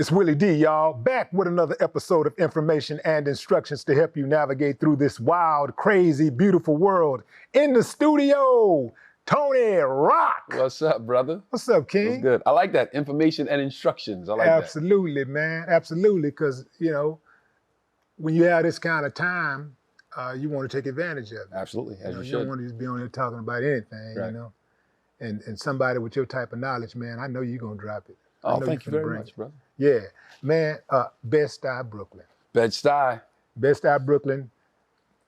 It's Willie D, y'all, back with another episode of information and instructions to help you navigate through this wild, crazy, beautiful world. In the studio, Tony Rock. What's up, brother? What's up, King? What's good? I like that, information and instructions. I like Absolutely, man, absolutely, because, you know, when you have this kind of time, you want to take advantage of it. Absolutely, as you You should. don't want to just be on here talking about anything, Right. you know. And somebody with your type of knowledge, man, I know you're going to drop it. Oh, thank you very much, brother. Yeah, man, Bed-Stuy, Brooklyn. Bed-Stuy. Bed-Stuy, Brooklyn.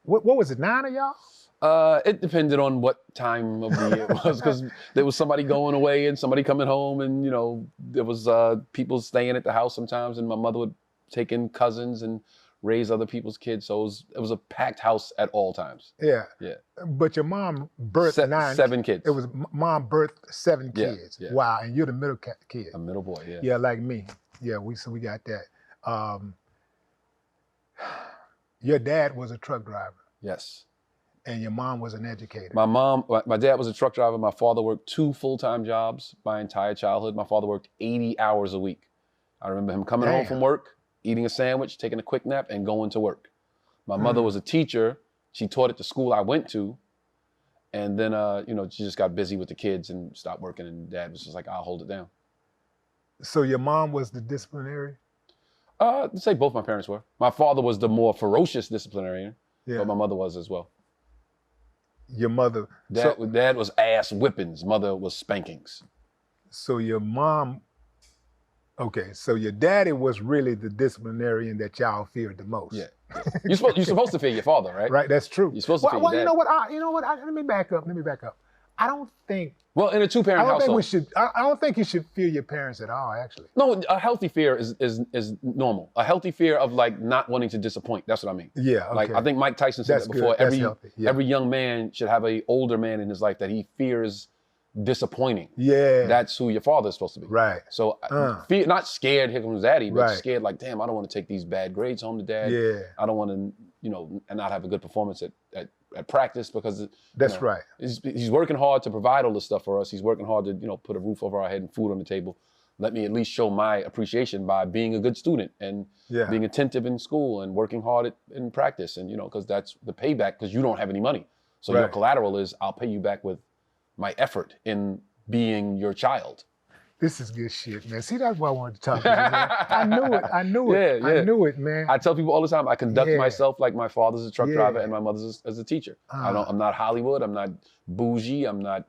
What was it, 9 of y'all? It depended on what time of the year it was, because there was somebody going away and somebody coming home, and, you know, there was people staying at the house sometimes, and my mother would take in cousins and raise other people's kids, so it was a packed house at all times. Yeah. Yeah. But your mom birthed 9. 7 kids. It was mom birthed 7 Yeah, kids. yeah. Wow, and you're the middle kid. A middle boy, yeah. Yeah, like me. Yeah, we got that. Your dad was a truck driver, Yes. and your mom was an educator. My dad was a truck driver. My father worked 2 full-time jobs my entire childhood. My father worked 80 hours a week. I remember him coming home from work, eating a sandwich, taking a quick nap, and going to work. My mother was a teacher. She taught at the school I went to. And then, you know, she just got busy with the kids and stopped working. And Dad was just like, I'll hold it down. So your mom was the disciplinary? I'd say both my parents were. My father was the more ferocious disciplinarian, Yeah. but my mother was as well. Your mother. Dad was ass whippings. Mother was spankings. So your mom. Okay, so your daddy was really the disciplinarian that y'all feared the most. Yeah. You're supposed to fear your father, right? Right, that's true. You're supposed to fear your dad. You know what? Let me back up. I don't think. Well, in a 2-parent household. I don't think you should fear your parents at all. Actually. No, a healthy fear is normal. A healthy fear of like not wanting to disappoint. That's what I mean. Yeah. Okay. Like I think Mike Tyson said That's that before. good. That's healthy. Yeah. Every young man should have an older man in his life that he fears disappointing. Yeah. That's who your father is supposed to be. Right. So fear, not scared, here comes daddy, but Right. scared like, damn, I don't want to take these bad grades home to dad. Yeah. I don't want to, you know, and not have a good performance at practice because That's you know, right. He's working hard to provide all this stuff for us. He's working hard to, you know, put a roof over our head and food on the table. Let me at least show my appreciation by being a good student and being attentive in school and working hard in practice. And, you know, because that's the payback, because you don't have any money. So your collateral is I'll pay you back with my effort in being your child. This is good shit, man. See, that's why I wanted to talk to you, man. I knew it. Yeah. I knew it, man. I tell people all the time, I conduct myself like my father's a truck driver and my mother's as a teacher. I'm not Hollywood. I'm not bougie. I'm not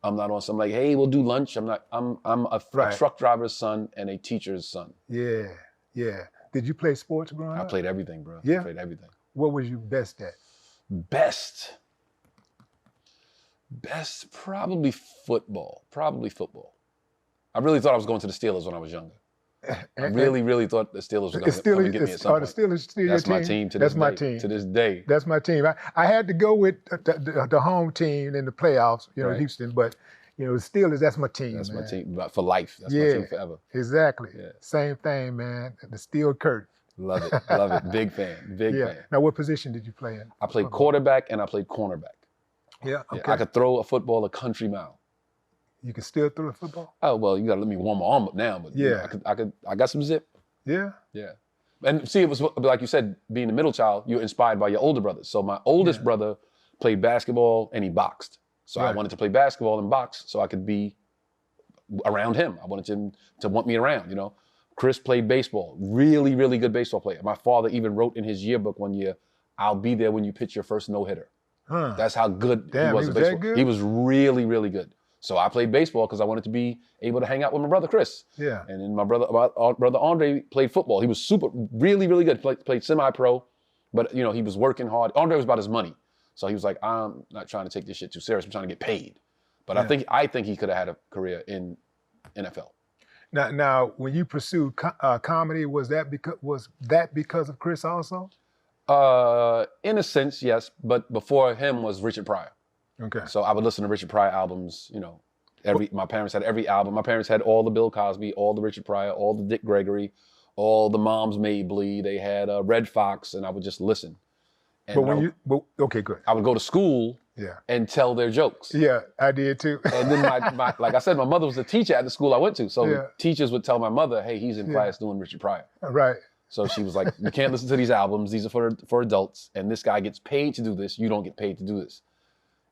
on some like, hey, we'll do lunch. I'm a truck driver's son and a teacher's son. Yeah. Did you play sports growing up? I played everything, bro. Yeah? I played everything. What was you best at? Best, probably football. I really thought I was going to the Steelers when I was younger. I really thought the Steelers were going to come and get me at some point. The Steelers still That's your my team to this day. That's my team. To this day. That's my team. I had to go with the home team in the playoffs, you know, Houston, but, you know, the Steelers, that's my team, That's man. my team, but for life. That's my team forever. Exactly. Yeah. Same thing, man. The steel curtain. Love it. Big fan. Now, what position did you play in? I played quarterback and I played cornerback. Yeah, okay. I could throw a football a country mile. You can still throw the football? Oh, well, you got to let me warm my arm up now, but you know, I got some zip. Yeah. Yeah. And see, it was like you said, being the middle child, you're inspired by your older brothers. So my oldest brother played basketball and he boxed. So I wanted to play basketball and box so I could be around him. I wanted him to want me around, you know. Chris played baseball, really, really good baseball player. My father even wrote in his yearbook one year, I'll be there when you pitch your first no-hitter. Huh. That's how good he was at that baseball. good? He was really, really good. So I played baseball because I wanted to be able to hang out with my brother Chris. Yeah. And then my brother Andre played football. He was really, really good. Played semi-pro, but you know, he was working hard. Andre was about his money. So he was like, I'm not trying to take this shit too serious. I'm trying to get paid. But I think he could have had a career in NFL. Now, when you pursued comedy, was that because of Chris also? In a sense, yes. But before him was Richard Pryor. Okay. So I would listen to Richard Pryor albums, you know. My parents had every album. My parents had all the Bill Cosby, all the Richard Pryor, all the Dick Gregory, all the Moms May Bleed. They had Red Fox, and I would just listen. And okay, good. I would go to school Yeah. and tell their jokes. Yeah, I did too. And then my like I said, my mother was a teacher at the school I went to. So Yeah. teachers would tell my mother, hey, he's in class doing Richard Pryor. Right. So she was like, you can't listen to these albums. These are for adults. And this guy gets paid to do this. You don't get paid to do this.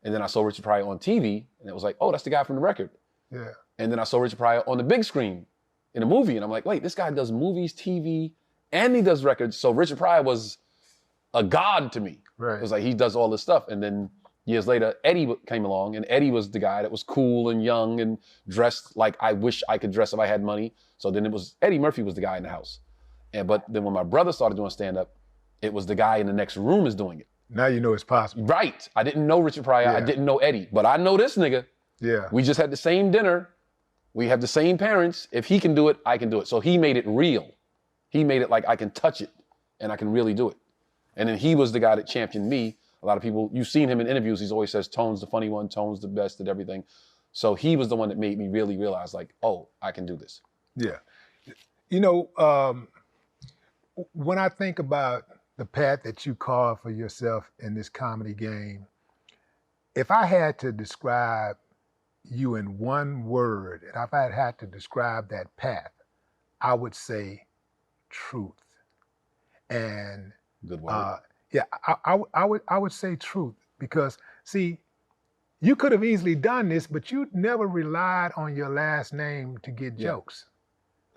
And then I saw Richard Pryor on TV, and it was like, oh, that's the guy from the record. Yeah. And then I saw Richard Pryor on the big screen in a movie, and I'm like, wait, this guy does movies, TV, and he does records. So Richard Pryor was a god to me. Right. It was like, he does all this stuff. And then years later, Eddie came along, and Eddie was the guy that was cool and young and dressed like I wish I could dress if I had money. So then it was, Eddie Murphy was the guy in the house. But then when my brother started doing stand-up, it was the guy in the next room is doing it. Now you know it's possible. Right. I didn't know Richard Pryor. I didn't know Eddie. But I know this nigga. Yeah. We just had the same dinner. We have the same parents. If he can do it, I can do it. So he made it real. He made it like I can touch it and I can really do it. And then he was the guy that championed me. A lot of people, you've seen him in interviews. He's always says, Tone's the funny one. Tone's the best at everything. So he was the one that made me really realize like, oh, I can do this. Yeah. You know, when I think about the path that you carved for yourself in this comedy game, if I had to describe you in one word, and if I had to describe that path, I would say truth. And good word. yeah, I would say truth, because see, you could have easily done this, but you never relied on your last name to get jokes.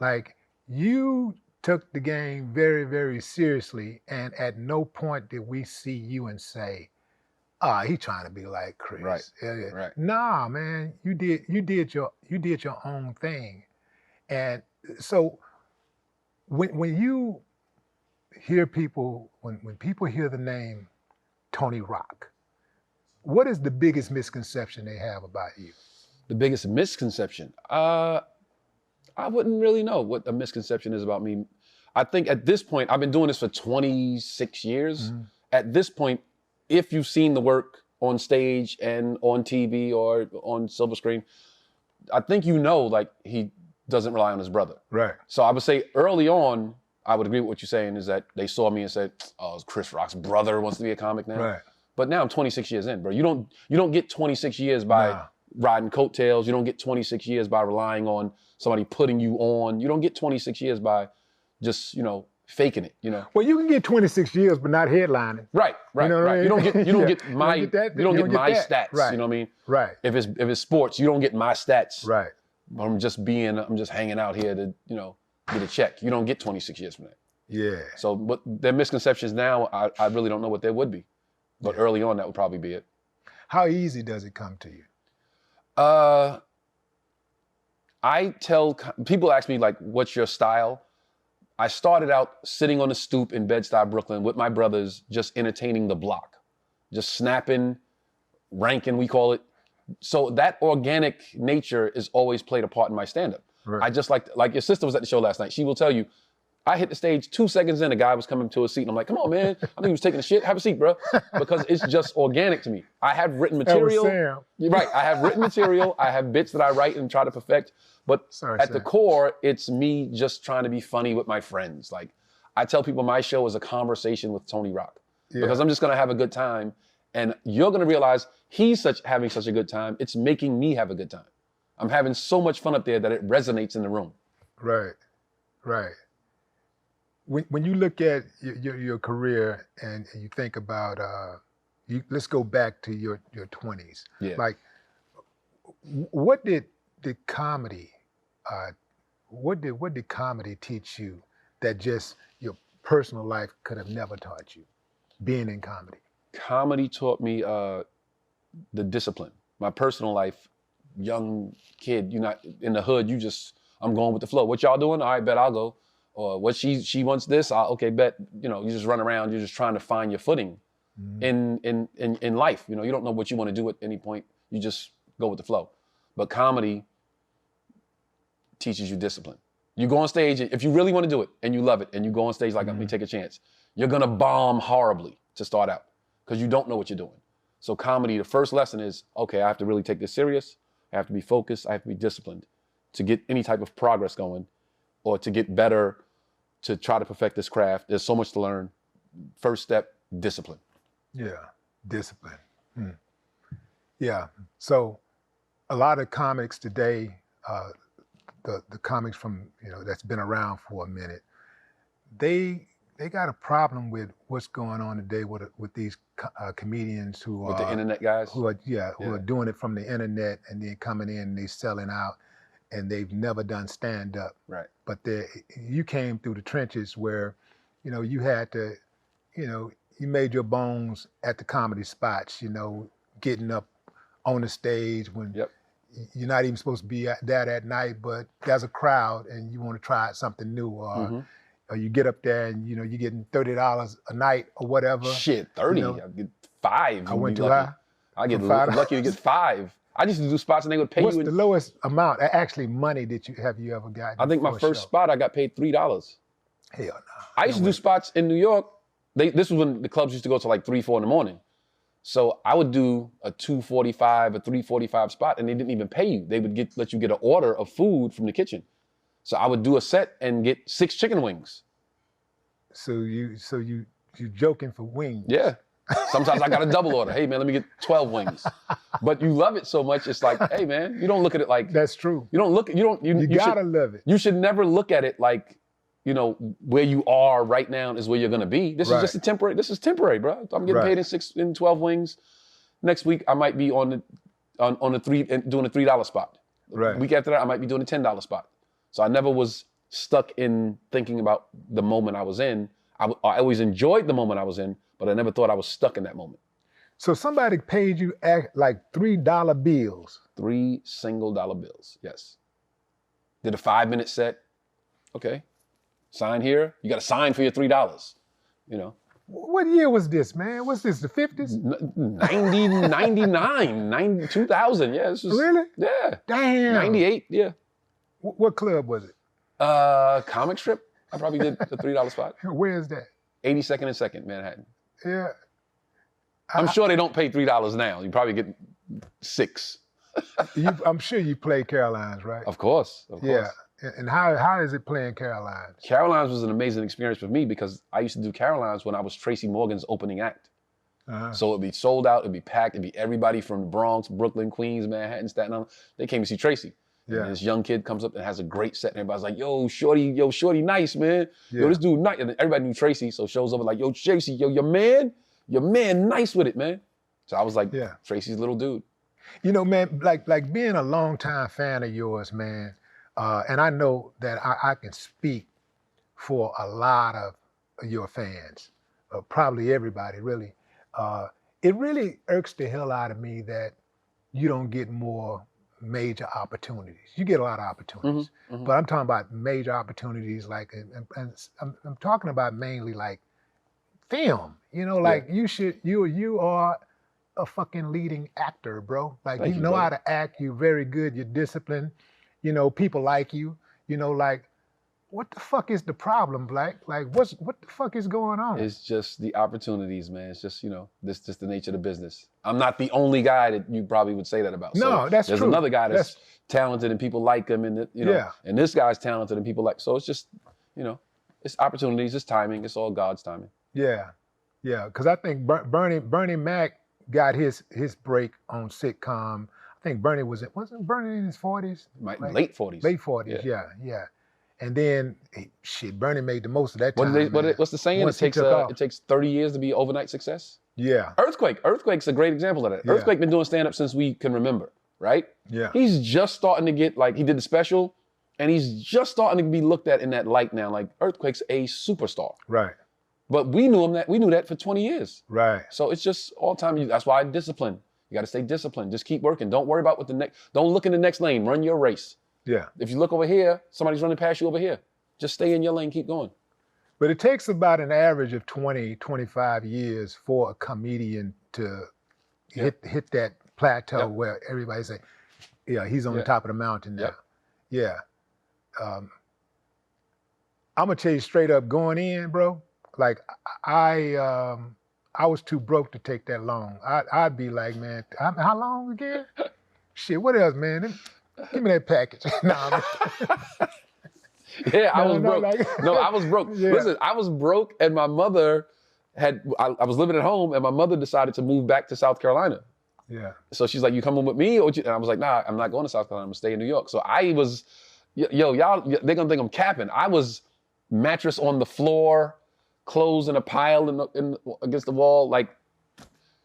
Like, you took the game very, very seriously, and at no point did we see you and say, he trying to be like Chris. Right. Yeah. Right. Nah, man, you did your own thing. And so when you hear people, when people hear the name Tony Rock, what is the biggest misconception they have about you? The biggest misconception? I wouldn't really know what a misconception is about me. I think at this point, I've been doing this for 26 years. Mm-hmm. At this point, if you've seen the work on stage and on TV or on silver screen, I think you know, like, he doesn't rely on his brother. Right. So I would say early on, I would agree with what you're saying, is that they saw me and said, oh, Chris Rock's brother wants to be a comic now. Right. But now I'm 26 years in, bro. You don't get 26 years by riding coattails. You don't get 26 years by relying on somebody putting you on. You don't get 26 years by just, faking it, Well, you can get 26 years, but not headlining. Right. You know what I mean? You don't get my stats. Right. You know what I mean? Right. If it's sports, you don't get my stats. Right. I'm just hanging out here to, get a check. You don't get 26 years from that. Yeah. So, but their misconceptions now, I really don't know what they would be. But early on, that would probably be it. How easy does it come to you? People ask me, like, what's your style? I started out sitting on the stoop in Bed-Stuy, Brooklyn with my brothers, just entertaining the block, just snapping, ranking, we call it. So that organic nature is always played a part in my stand-up. Right. I just like your sister was at the show last night. She will tell you, I hit the stage 2 seconds in, a guy was coming to a seat, and I'm like, come on, man. I think he was taking a shit. Have a seat, bro. Because it's just organic to me. I have written material. Right. I have written material. I have bits that I write and try to perfect. But at the core, it's me just trying to be funny with my friends. Like, I tell people my show is a conversation with Tony Rock. Yeah. Because I'm just going to have a good time. And you're going to realize he's having such a good time. It's making me have a good time. I'm having so much fun up there that it resonates in the room. Right. When you look at your career and you think about, let's go back to your 20s. Yeah. Like, what did comedy teach you that just your personal life could have never taught you, being in comedy? Comedy taught me the discipline. My personal life, young kid, you're not in the hood, I'm going with the flow. What y'all doing? All right, bet I'll go. Or what she wants this, okay, bet. You just run around, you're just trying to find your footing in life. You don't know what you want to do at any point. You just go with the flow. But comedy teaches you discipline. You go on stage, if you really want to do it and you love it, and you go on stage like, let me take a chance, you're gonna bomb horribly to start out because you don't know what you're doing. So comedy, the first lesson is, okay, I have to really take this serious. I have to be focused. I have to be disciplined to get any type of progress going or to get better, to try to perfect this craft. There's so much to learn. First step, discipline. Yeah, discipline. Yeah. So a lot of comics today, uh, the comics from that's been around for a minute, they they got a problem with what's going on today with these comedians With the internet guys. who are Yeah. doing it from the internet and then coming in and they selling out and they've never done stand up. Right. But you came through the trenches where, you had to, you made your bones at the comedy spots, getting up on the stage when Yep. you're not even supposed to be there that night, but there's a crowd and you want to try something new, Mm-hmm. or you get up there and you're getting $30 a night or whatever. Shit, 30. You know, I get 5. I went too lucky. high. I get For $5? lucky to get 5. I used to do spots and they would pay What's you. the lowest amount, actually, money that you ever gotten? I think my for a first show? spot I got paid $3. Hell no. I used to do spots in New York. This was when the clubs used to go to like 3, 4 in the morning. So I would do a 2:45, a 3:45 spot, and they didn't even pay you. They would let you get an order of food from the kitchen. So I would do a set and get 6 chicken wings. So you joking for wings? Yeah. Sometimes I got a double order. Hey man, let me get 12 wings. But you love it so much, it's like, hey man, you don't look at it like That's true. you gotta love it. You should never look at it like, where you are right now is where you're gonna be. This is just this is temporary, bro. I'm getting paid in 12 wings. Next week I might be on the doing a $3 spot. Right. The week after that I might be doing a $10 spot. So I never was stuck in thinking about the moment I was in. I always enjoyed the moment I was in, but I never thought I was stuck in that moment. So somebody paid you like $3 bills. 3 single dollar bills, yes. Did a 5-minute set. Okay. Sign here. You got to sign for your $3. What year was this, man? What's this, the 50s? 90, 99, 90, 2000. Yeah. This was, Really? Yeah. Damn. 98. Yeah. What club was it? Comic strip. I probably did the $3 spot. Where is that? 82nd and 2nd, Manhattan. Yeah. I'm sure they don't pay $3 now. You probably get 6. I'm sure you played Caroline's, right? Of course. Of course. Yeah. And how is it playing Caroline's? Caroline's was an amazing experience for me because I used to do Caroline's when I was Tracy Morgan's opening act. Uh-huh. So it'd be sold out, it'd be packed, it'd be everybody from the Bronx, Brooklyn, Queens, Manhattan, Staten Island. They came to see Tracy. Yeah. And this young kid comes up and has a great set, and everybody's like, yo, shorty nice, man. Yeah. Yo, this dude nice. And everybody knew Tracy, so shows over like, yo, Tracy, yo, your man nice with it, man. So I was like, Yeah. Tracy's little dude. Man, like being a longtime fan of yours, man, and I know that I can speak for a lot of your fans, probably everybody, really. It really irks the hell out of me that you don't get more major opportunities. You get a lot of opportunities, but I'm talking about major opportunities, like, and I'm talking about mainly like film. Like you are a fucking leading actor, bro. Like Thank you you, know brother. how to act. You're very good. You're disciplined. People like you. Like, what the fuck is the problem, Black? Like, what the fuck is going on? It's just the opportunities, man. It's just, this just the nature of the business. I'm not the only guy that you probably would say that about. No, So that's there's true. another guy that's talented and people like him, and Yeah. and this guy's talented and people like. So it's just, it's opportunities, it's timing, it's all God's timing. Yeah, because I think Bernie Mac got his break on sitcom. I think Bernie wasn't Bernie in his 40s? Late 40s. Late 40s, yeah. And then, Bernie made the most of that time. What's the saying? Once he took off. It takes 30 years to be overnight success. Yeah, Earthquake's a great example of that. Yeah. Earthquake been doing stand-up since we can remember, right? yeah. He's just starting to get, like, he did the special, and he's just starting to be looked at in that light now. Like, Earthquake's a superstar. Right, But we knew that for 20 years. right. So it's just all time. That's why discipline. You got to stay disciplined. Just keep working. Don't worry about don't look in the next lane. Run your race. Yeah. If you look over here, somebody's running past you over here. Just stay in your lane. Keep going. But it takes about an average of 20, 25 years for a comedian to hit that plateau Yep. where everybody say, yeah, he's on the Yeah. top of the mountain now. Yep. Yeah. I'm gonna tell you straight up, going in, bro, like I was too broke to take that long. I'd be like, man, how long again? Shit, what else, man? Give me that package. Nah, Yeah, I No, was no, broke. like- No, I was broke. Yeah. Listen, I was broke, and my mother I was living at home, and my mother decided to move back to South Carolina. Yeah. So she's like, you coming with me? And I was like, nah, I'm not going to South Carolina. I'm gonna stay in New York. So I was, y'all, they're gonna think I'm capping. I was mattress on the floor, clothes in a pile against the wall, like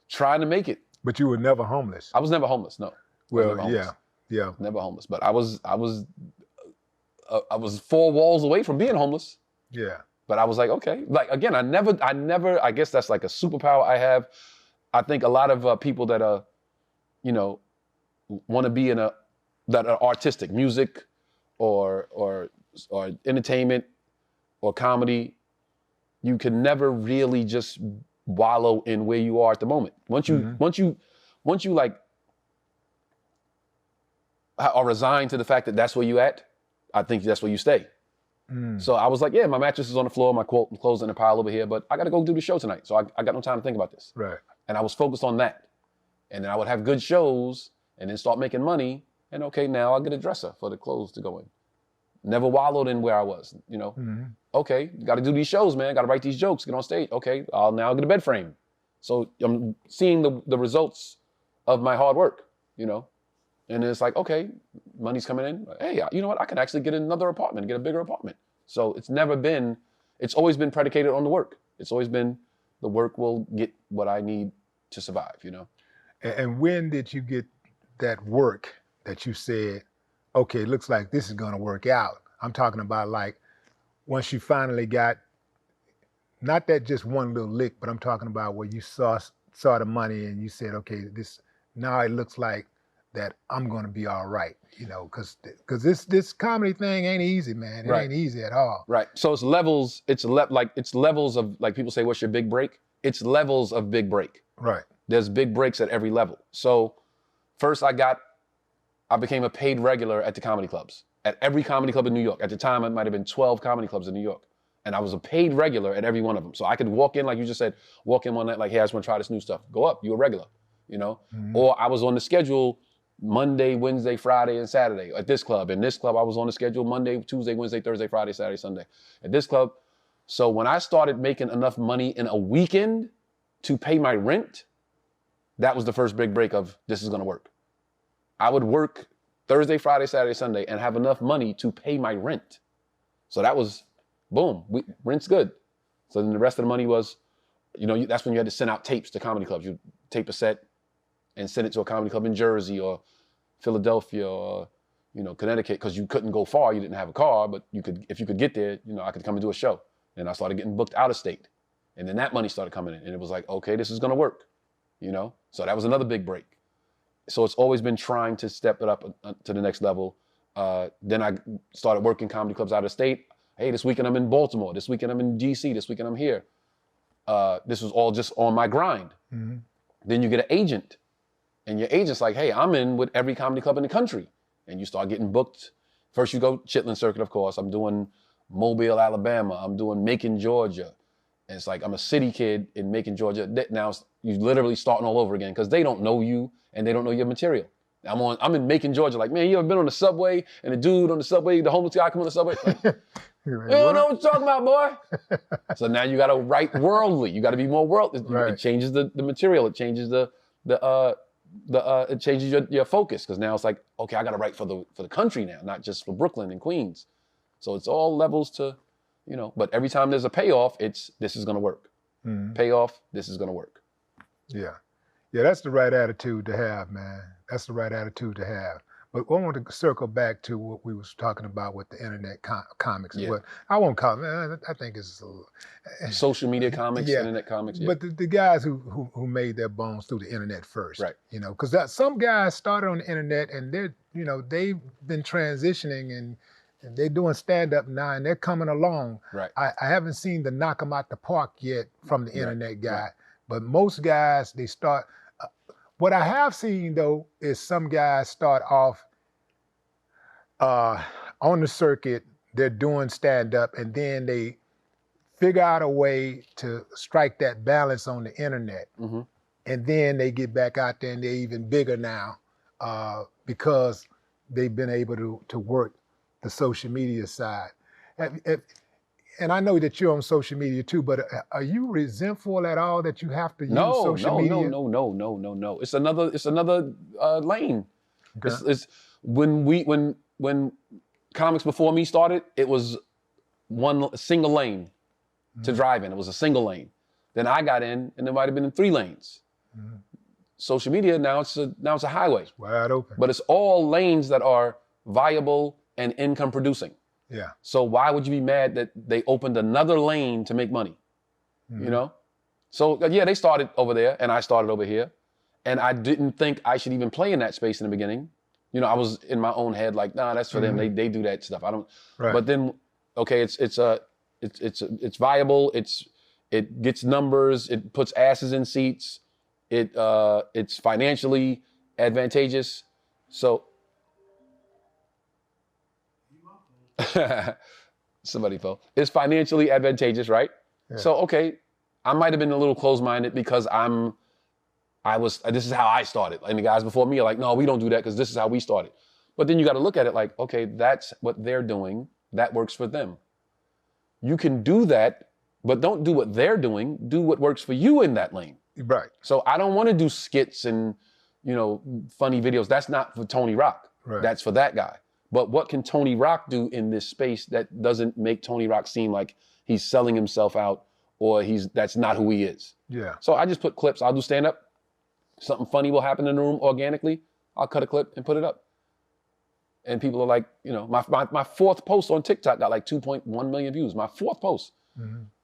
trying to make it. But you were never homeless. I was never homeless. No. Well, never homeless. yeah. Never homeless. But I was 4 walls away from being homeless. Yeah. But I was like, okay. Like again, I never. I guess that's like a superpower I have. I think a lot of people that are, want to be that are artistic, music, or entertainment, or comedy. You can never really just wallow in where you are at the moment. Once you like are resigned to the fact that that's where you at, I think that's where you stay. So I was like, yeah, my mattress is on the floor, my clothes in a pile over here, but I got to go do the show tonight. So I got no time to think about this. Right. And I was focused on that. And then I would have good shows and then start making money. And okay, now I'll get a dresser for the clothes to go in. Never wallowed in where I was, Okay, got to do these shows, man. Got to write these jokes, get on stage. Okay, I'll now get a bed frame. So I'm seeing the results of my hard work, And it's like, okay, money's coming in. Hey, you know what? I can actually get another apartment, get a bigger apartment. So it's always been predicated on the work. It's always been the work will get what I need to survive, And when did you get that work that you said, okay, looks like this is going to work out? I'm talking about like once you finally got, not that just one little lick, but I'm talking about where you saw the money and you said, okay, now it looks like that I'm going to be all right, because this comedy thing ain't easy, man. It ain't easy at all. Right. So it's levels. It's levels of, like, people say, what's your big break? It's levels of big break. Right. There's big breaks at every level. So first I became a paid regular at the comedy clubs, at every comedy club in New York. At the time, it might have been 12 comedy clubs in New York. And I was a paid regular at every one of them. So I could walk in, like you just said, walk in one night, like, hey, I just want to try this new stuff. Go up, you a regular, Or I was on the schedule Monday, Wednesday, Friday, and Saturday at this club. In this club, I was on the schedule Monday, Tuesday, Wednesday, Thursday, Friday, Saturday, Sunday. At this club. So when I started making enough money in a weekend to pay my rent, that was the first big break of this is going to work. I would work Thursday, Friday, Saturday, Sunday, and have enough money to pay my rent. So that was, boom, rent's good. So then the rest of the money was, that's when you had to send out tapes to comedy clubs. You tape a set and send it to a comedy club in Jersey or Philadelphia or, Connecticut, because you couldn't go far. You didn't have a car, but if you could get there, I could come and do a show. And I started getting booked out of state. And then that money started coming in. And it was like, okay, this is going to work, So that was another big break. So it's always been trying to step it up to the next level. Then I started working comedy clubs out of state. Hey, this weekend I'm in Baltimore. This weekend I'm in DC. This weekend I'm here. This was all just on my grind. Mm-hmm. Then you get an agent. And your agent's like, hey, I'm in with every comedy club in the country. And you start getting booked. First you go Chitlin Circuit, of course. I'm doing Mobile, Alabama. I'm doing Macon, Georgia. And it's like, I'm a city kid in Macon, Georgia. Now you're literally starting all over again because they don't know you and they don't know your material. I'm in Macon, Georgia. Like, man, you ever been on the subway and the dude on the subway, the homeless guy come on the subway? Like, you don't know what you're talking about, boy. So now you got to write worldly. You got to be more worldly. Right. It changes the material. It changes it changes your focus, because now it's like, okay, I got to write for the country now, not just for Brooklyn and Queens. So it's all levels to, but every time there's a payoff, this is going to work. Mm-hmm. Payoff, this is going to work. Yeah. Yeah, that's the right attitude to have, man. That's the right attitude to have. But I want to circle back to what we was talking about with the internet comics. Yeah. But I won't call it. I think it's social media comics, yeah. Internet comics. Yeah. But the guys who made their bones through the internet first, right? Because some guys started on the internet and they've been transitioning and they're doing stand up now and they're coming along. Right. I haven't seen the knock 'em out the park yet from the internet guy, right. But most guys they start. What I have seen, though, is some guys start off on the circuit, they're doing stand-up, and then they figure out a way to strike that balance on the internet. Mm-hmm. And then they get back out there, and they're even bigger now because they've been able to work the social media side. and I know that you're on social media too, but are you resentful at all that you have to use No, social no, media? no. It's another lane. Okay. It's when comics before me started, it was one single lane to drive in. It was a single lane. Then I got in, and it might have been in 3 lanes. Social media now it's a highway. It's wide open. But it's all lanes that are viable and income producing. Yeah. So why would you be mad that they opened another lane to make money? You know? So yeah, they started over there and I started over here. And I didn't think I should even play in that space in the beginning. You know, I was in my own head like, nah, that's for them. They do that stuff. I don't. Right. But then, okay, it's viable. It gets numbers. It puts asses in seats. It's financially advantageous. So somebody fell. It's financially advantageous, right? Yeah. So okay, I might have been a little closed-minded because this is how I started. And the guys before me are like, no, we don't do that because this is how we started. But then you got to look at it like, okay, that's what they're doing. That works for them. You can do that, but don't do what they're doing. Do what works for you in that lane. Right. So I don't want to do skits and, you know, funny videos. That's not for Tony Rock. Right. That's for that guy. But what can Tony Rock do in this space that doesn't make Tony Rock seem like he's selling himself out or that's not who he is? Yeah. So I just put clips. I'll do stand-up. Something funny will happen in the room organically. I'll cut a clip and put it up. And people are like, you know, my 4th post on TikTok got like 2.1 million views. My 4th post.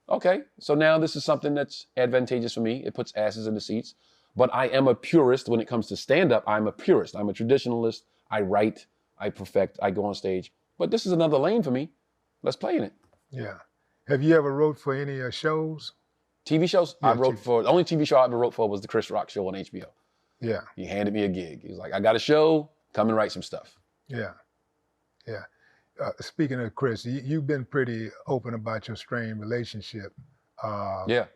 Okay, so now this is something that's advantageous for me. It puts asses in the seats. But I am a purist when it comes to stand-up. I'm a purist. I'm a traditionalist. I write, I perfect, I go on stage. But this is another lane for me. Let's play in it. Yeah. Have you ever wrote for any shows? TV shows? Yeah, I wrote for, the only TV show I ever wrote for was the Chris Rock show on HBO. Yeah. He handed me a gig. He was like, I got a show, come and write some stuff. Yeah. Yeah. Speaking of Chris, you've been pretty open about your strained relationship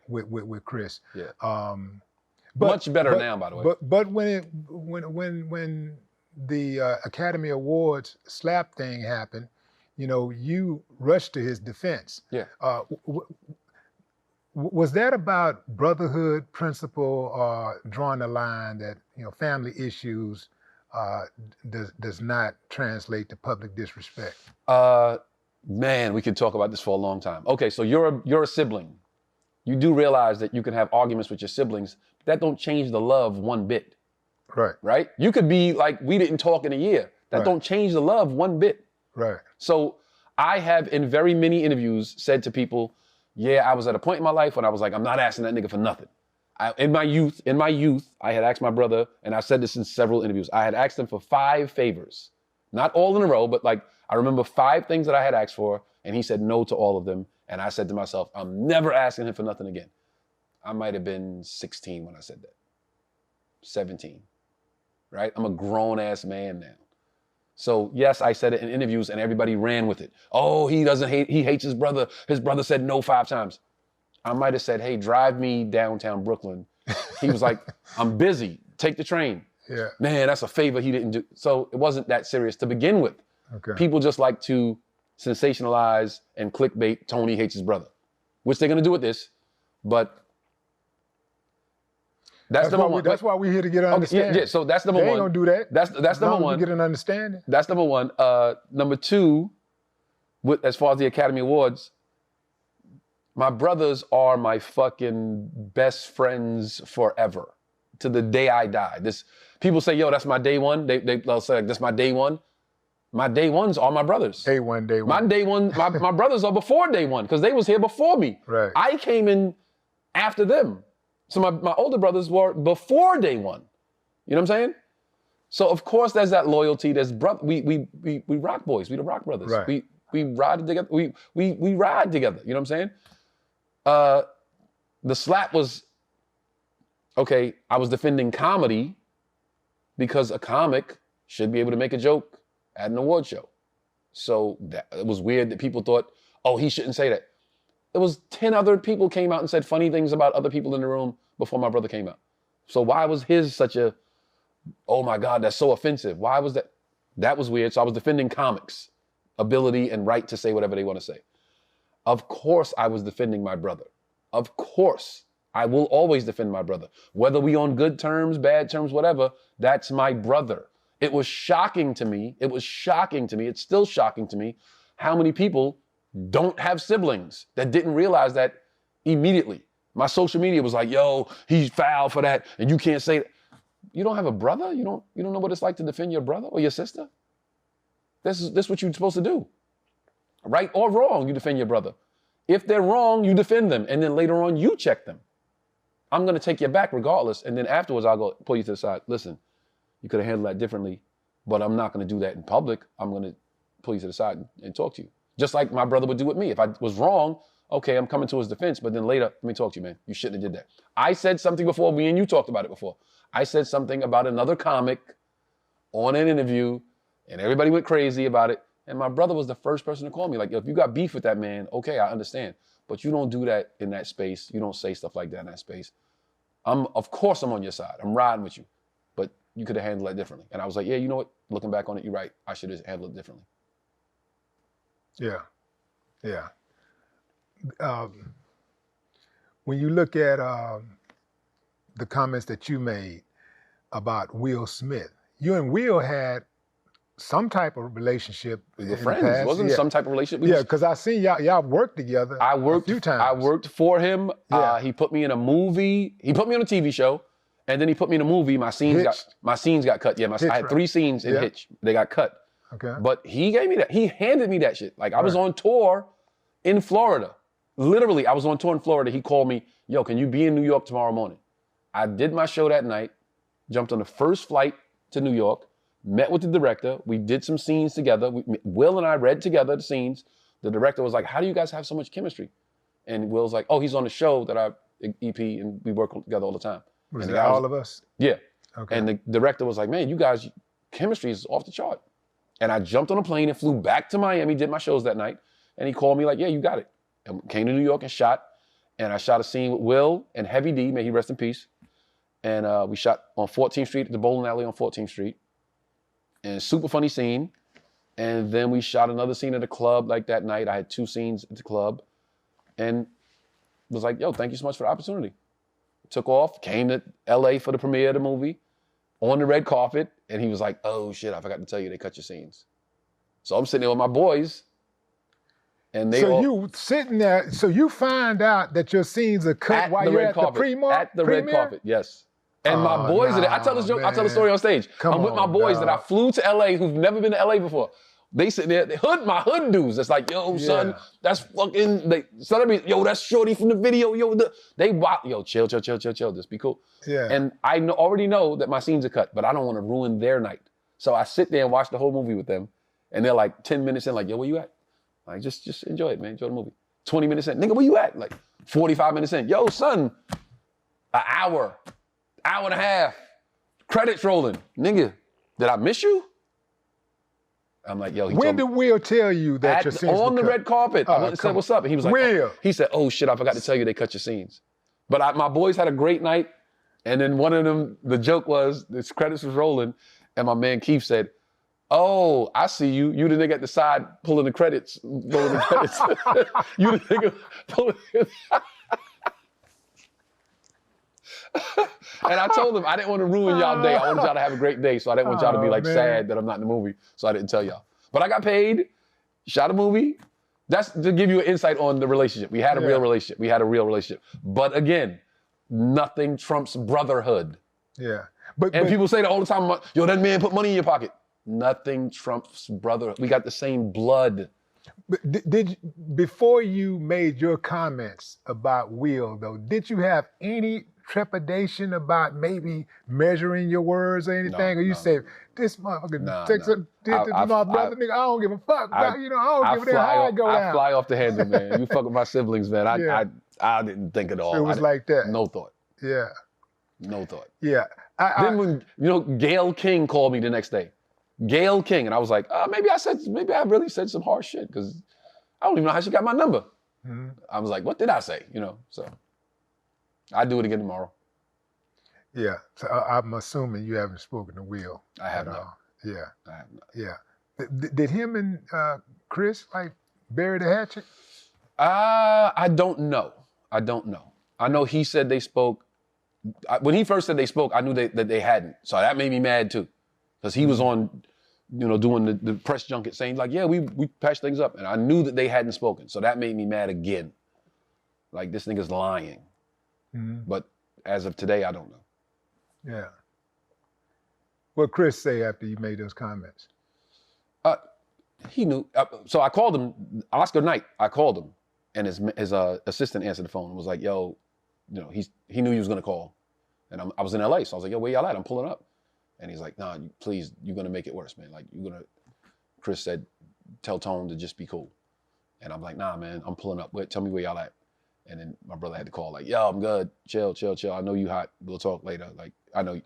with Chris. Yeah. Much better now, by the way. But when the Academy Awards slap thing happened, you know, you rushed to his defense. Yeah. Was that about brotherhood principle or drawing the line that, you know, family issues does not translate to public disrespect? Man, we could talk about this for a long time. Okay, so you're a sibling. You do realize that you can have arguments with your siblings. That don't change the love one bit. Right. Right? You could be like, we didn't talk in a year. That don't change the love one bit. Right. So I have in very many interviews said to people, yeah, I was at a point in my life when I was like, I'm not asking that nigga for nothing. In my youth, I had asked my brother, and I said this in several interviews, I had asked him for 5 favors. Not all in a row, but like, I remember 5 things that I had asked for, and he said no to all of them. And I said to myself, I'm never asking him for nothing again. I might have been 16 when I said that. 17, right? I'm a grown-ass man now. So yes, I said it in interviews and everybody ran with it. Oh, he hates his brother. His brother said no 5 times. I might have said, hey, drive me downtown Brooklyn. He was like, I'm busy, take the train. Yeah. Man, that's a favor he didn't do. So it wasn't that serious to begin with. Okay. People just like to sensationalize and clickbait Tony hates his brother, which they're gonna do with this, but that's number one. That's why we're here to get an understanding. Yeah, so that's number one. They ain't gonna do that. That's number one. Get an understanding. That's number one. Number 2, as far as the Academy Awards, my brothers are my fucking best friends forever, to the day I die. People say, yo, that's my day one. They'll say, like, that's my day one. My day ones are my brothers. Day one. My day one, my brothers are before day one, because they was here before me. Right. I came in after them. So my older brothers were before day one. You know what I'm saying? So of course there's that loyalty. There's we rock boys. We the Rock Brothers. Right. We ride together. We ride together. You know what I'm saying? The slap was, okay, I was defending comedy because a comic should be able to make a joke at an award show. So it was weird that people thought, oh, he shouldn't say that. There was 10 other people came out and said funny things about other people in the room before my brother came out. So why was his such a, oh my God, that's so offensive? Why was that? That was weird. So I was defending comics' ability and right to say whatever they want to say. Of course I was defending my brother. Of course. I will always defend my brother. Whether we on good terms, bad terms, whatever, that's my brother. It was shocking to me. It was shocking to me. It's still shocking to me how many people don't have siblings that didn't realize that immediately. My social media was like, yo, he's foul for that, and you can't say that. You don't have a brother? You don't know what it's like to defend your brother or your sister? This is what you're supposed to do. Right or wrong, you defend your brother. If they're wrong, you defend them, and then later on, you check them. I'm going to take your back regardless, and then afterwards, I'll go pull you to the side. Listen, you could have handled that differently, but I'm not going to do that in public. I'm going to pull you to the side and talk to you. Just like my brother would do with me. If I was wrong, okay, I'm coming to his defense, but then later, let me talk to you, man. You shouldn't have did that. I said something before, me and you talked about it before. I said something about another comic on an interview, and everybody went crazy about it. And my brother was the first person to call me. Like, if you got beef with that man, okay, I understand. But you don't do that in that space. You don't say stuff like that in that space. Of course I'm on your side. I'm riding with you. But you could have handled that differently. And I was like, yeah, you know what? Looking back on it, you're right. I should have handled it differently. Yeah. Yeah. When you look at the comments that you made about Will Smith, you and Will had some type of relationship. We were friends. It wasn't some type of relationship. Yeah, because I seen y'all worked together a few times. I worked for him. Yeah. He put me in a movie. He put me on a TV show, and then he put me in a movie. My scenes got cut. Yeah, I had 3 scenes in Hitch. They got cut. Okay. But he gave me that. He handed me that shit. Like, I was on tour in Florida. Literally, I was on tour in Florida. He called me, yo, can you be in New York tomorrow morning? I did my show that night, jumped on the first flight to New York, met with the director. We did some scenes together. Will and I read together the scenes. The director was like, how do you guys have so much chemistry? And Will's like, oh, he's on the show that I EP, and we work together all the time. Was it All of Us? Yeah. Okay. And the director was like, man, you guys, chemistry is off the chart. And I jumped on a plane and flew back to Miami, did my shows that night. And he called me like, yeah, you got it. And came to New York and shot. And I shot a scene with Will and Heavy D, may he rest in peace. And we shot on 14th Street, at the bowling alley on 14th Street. And super funny scene. And then we shot another scene at a club like that night. I had 2 scenes at the club. And was like, yo, thank you so much for the opportunity. Took off, came to LA for the premiere of the movie, on the red carpet. And he was like, oh shit, I forgot to tell you, they cut your scenes. So I'm sitting there with my boys. And they you sitting there, so you find out that your scenes are cut while you're at the premiere? At the red carpet, yes. And my boys are there. I tell this joke, I tell the story on stage. I'm with my boys that I flew to LA who've never been to LA before. They sitting there, my hood dudes. That's like, yo, son, that's fucking, yo, that's Shorty from the video, yo, chill, just be cool. Yeah. And I already know that my scenes are cut, but I don't want to ruin their night. So I sit there and watch the whole movie with them, and they're like 10 minutes in, like, yo, where you at? Like, just enjoy it, man, enjoy the movie. 20 minutes in, nigga, where you at? Like, 45 minutes in, yo, son, an hour and a half, credits rolling. Nigga, did I miss you? I'm like, yo, when did Will tell you that your scenes on the cut? red carpet? I went and said, what's up? And he was like, Will. He said, oh shit, I forgot to tell you they cut your scenes. But my boys had a great night. And then one of them, the joke was, the credits was rolling, and my man Keith said, oh, I see you. You the nigga at the side pulling the credits, rolling the credits. You the nigga pulling And I told him I didn't want to ruin y'all day. I wanted y'all to have a great day, so I didn't want y'all to be like sad that I'm not in the movie, so I didn't tell y'all. But I got paid, shot a movie. That's to give you an insight on the relationship. We had a real relationship. But again, nothing trumps brotherhood. Yeah. But people say that all the time, yo, that man put money in your pocket. Nothing trumps brotherhood. We got the same blood. But before you made your comments about Will, though, did you have any trepidation about maybe measuring your words or anything? Or you say, this motherfucker takes my brother, nigga, I don't give a fuck. I don't give a damn how I go down. I fly off the handle, man. You fuck with my siblings, man. I didn't think at all. It was like that. No thought. Yeah. No thought. Yeah. Then when, Gayle King called me the next day. Gayle King. And I was like, maybe I really said some harsh shit because I don't even know how she got my number. Mm-hmm. I was like, what did I say? So I'd do it again tomorrow. Yeah. So I'm assuming you haven't spoken to Will. I have not. Yeah. I have not. Yeah. Did him and Chris bury the hatchet? I don't know. I don't know. I know he said they spoke. When he first said they spoke, I knew that they hadn't. So that made me mad too. Because he was on, doing the press junket saying like, yeah, we patched things up. And I knew that they hadn't spoken. So that made me mad again. Like, this nigga's lying. Mm-hmm. But as of today, I don't know. Yeah. What Chris say after you made those comments? He knew. So I called him, Oscar night, I called him. And his assistant answered the phone and was like, yo, he knew he was going to call. And I was in LA. So I was like, yo, where y'all at? I'm pulling up. And he's like, nah, please, you're going to make it worse, man. Like, Chris said, tell Tone to just be cool. And I'm like, nah, man, I'm pulling up. Tell me where y'all at. And then my brother had to call, like, yo, I'm good. Chill. I know you hot. We'll talk later. Like, I know.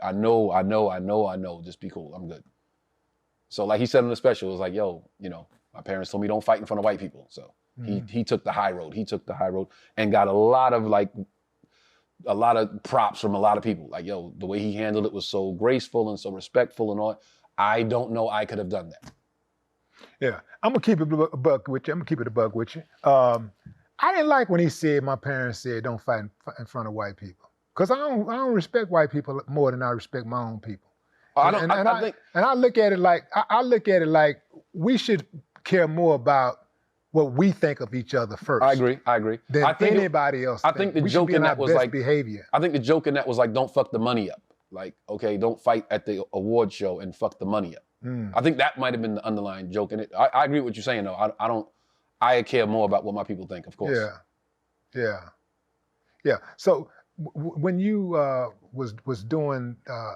Just be cool. I'm good. So like he said in the special, it was like, yo, my parents told me don't fight in front of white people. So he took the high road. He took the high road and got a lot of props from a lot of people. Like, yo, the way he handled it was so graceful and so respectful and all. I don't know I could have done that. Yeah, I'm gonna keep it a buck with you. I didn't like when he said my parents said don't fight in front of white people, because I don't respect white people more than I respect my own people. I look at it like we should care more about what we think of each other first. I agree. Than anybody else. I think the joke in that was like behavior. I think the joke in that was like, don't fuck the money up. Like, okay, don't fight at the award show and fuck the money up. I think that might have been the underlying joke in it. I agree with what you're saying though. I care more about what my people think, of course. Yeah. So when you was doing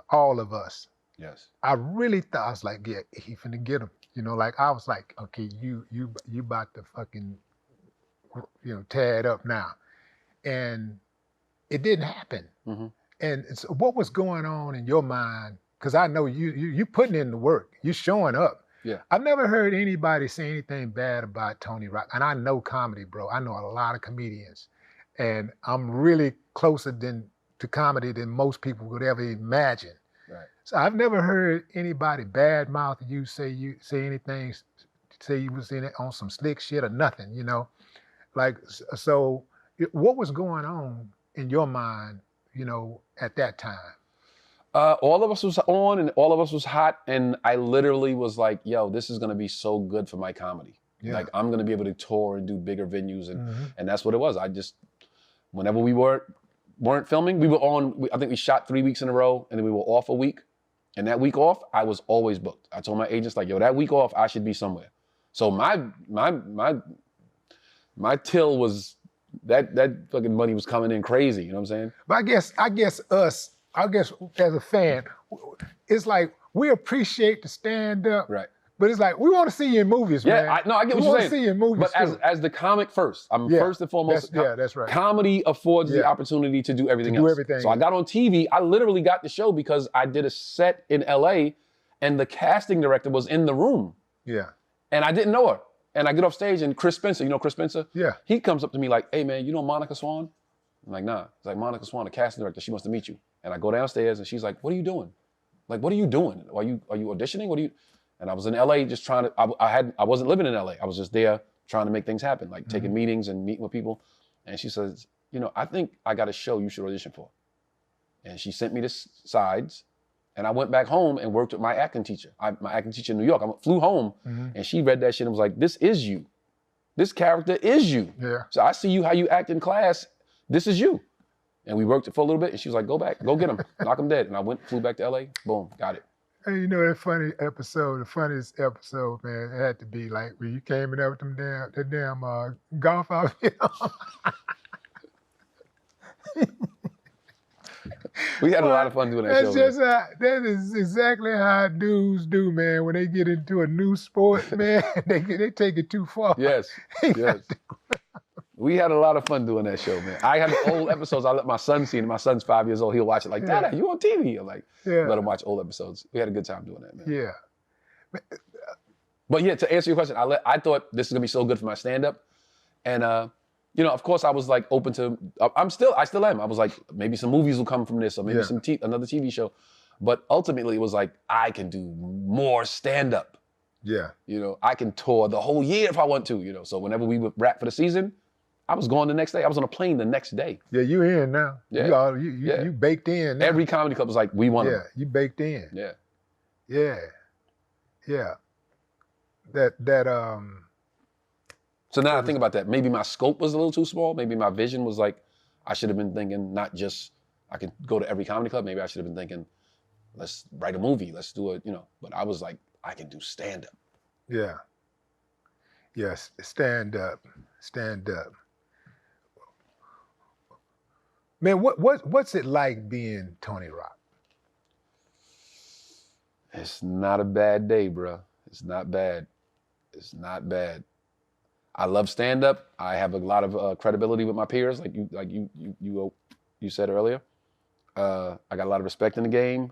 All of Us, yes, I really thought, I was like, yeah, he finna get him. Like I was like, okay, you about to fucking, tear it up now, and it didn't happen. Mm-hmm. And so what was going on in your mind? Because I know you putting in the work, you showing up. Yeah. I've never heard anybody say anything bad about Tony Rock, and I know comedy, bro. I know a lot of comedians, and I'm really closer to comedy than most people would ever imagine. Right. So I've never heard anybody badmouth you, say anything, say you was in it on some slick shit or nothing, Like, so what was going on in your mind, at that time? All of Us was on and All of Us was hot, and I literally was like, yo, this is gonna be so good for my comedy. Yeah. Like, I'm gonna be able to tour and do bigger venues, and that's what it was. I just, whenever we weren't filming, we were on, I think we shot 3 weeks in a row, and then we were off a week. And that week off, I was always booked. I told my agents, like, yo, that week off, I should be somewhere. So my till was, that fucking money was coming in crazy, you know what I'm saying? But I guess as a fan, it's like, we appreciate the stand-up. Right. But it's like, we want to see you in movies, man. Yeah, I get what you're saying. We want to see you in movies, but as the comic first, first and foremost. That's right. Comedy affords the opportunity to do everything else. So I got on TV. I literally got the show because I did a set in LA, and the casting director was in the room. Yeah. And I didn't know her. And I get off stage, and Chris Spencer, you know Chris Spencer? Yeah. He comes up to me like, hey man, you know Monica Swan? I'm like, nah. It's like, Monica Swan, the casting director, she wants to meet you. And I go downstairs, and she's like, what are you doing? Like, what are you doing? Are you auditioning? What are you? And I was in LA just trying to, I wasn't living in LA. I was just there trying to make things happen, like taking meetings and meeting with people. And she says, I think I got a show you should audition for. And she sent me the sides, and I went back home and worked with my acting teacher. My acting teacher in New York. I flew home, and she read that shit and was like, this is you. This character is you. Yeah. So I see you how you act in class. This is you. And we worked it for a little bit, and she was like, go back, go get him, knock him dead. And I flew back to LA, boom, got it. Hey, the funniest episode, man, it had to be like when you came in there with the damn golf outfit on. We had a lot of fun doing that show. That is exactly how dudes do, man. When they get into a new sport, man, they take it too far. Yes. We had a lot of fun doing that show, man. I had old episodes I let my son see, and my son's 5 years old. He'll watch it like, Dad, you on TV? I'm like, let him watch old episodes. We had a good time doing that, man. Yeah. But yeah, to answer your question, I thought this is gonna be so good for my stand-up. And of course I was like open to, I still am. I was like, maybe some movies will come from this, or maybe another TV show. But ultimately it was like, I can do more stand-up. Yeah. I can tour the whole year if I want to, So whenever we would wrap for the season, I was going the next day. I was on a plane the next day. Yeah, you in now. Yeah. You baked in now. Every comedy club was like, we want Yeah, you baked in. Yeah. Yeah. Yeah. So now I think about that. Maybe my scope was a little too small. Maybe my vision was like, I should have been thinking not just I could go to every comedy club. Maybe I should have been thinking, let's write a movie. Let's do it, But I was like, I can do stand-up. Yeah. Yes, stand up. Man, what's it like being Tony Rock? It's not a bad day, bro. It's not bad. I love stand-up. I have a lot of credibility with my peers, like you said earlier. I got a lot of respect in the game.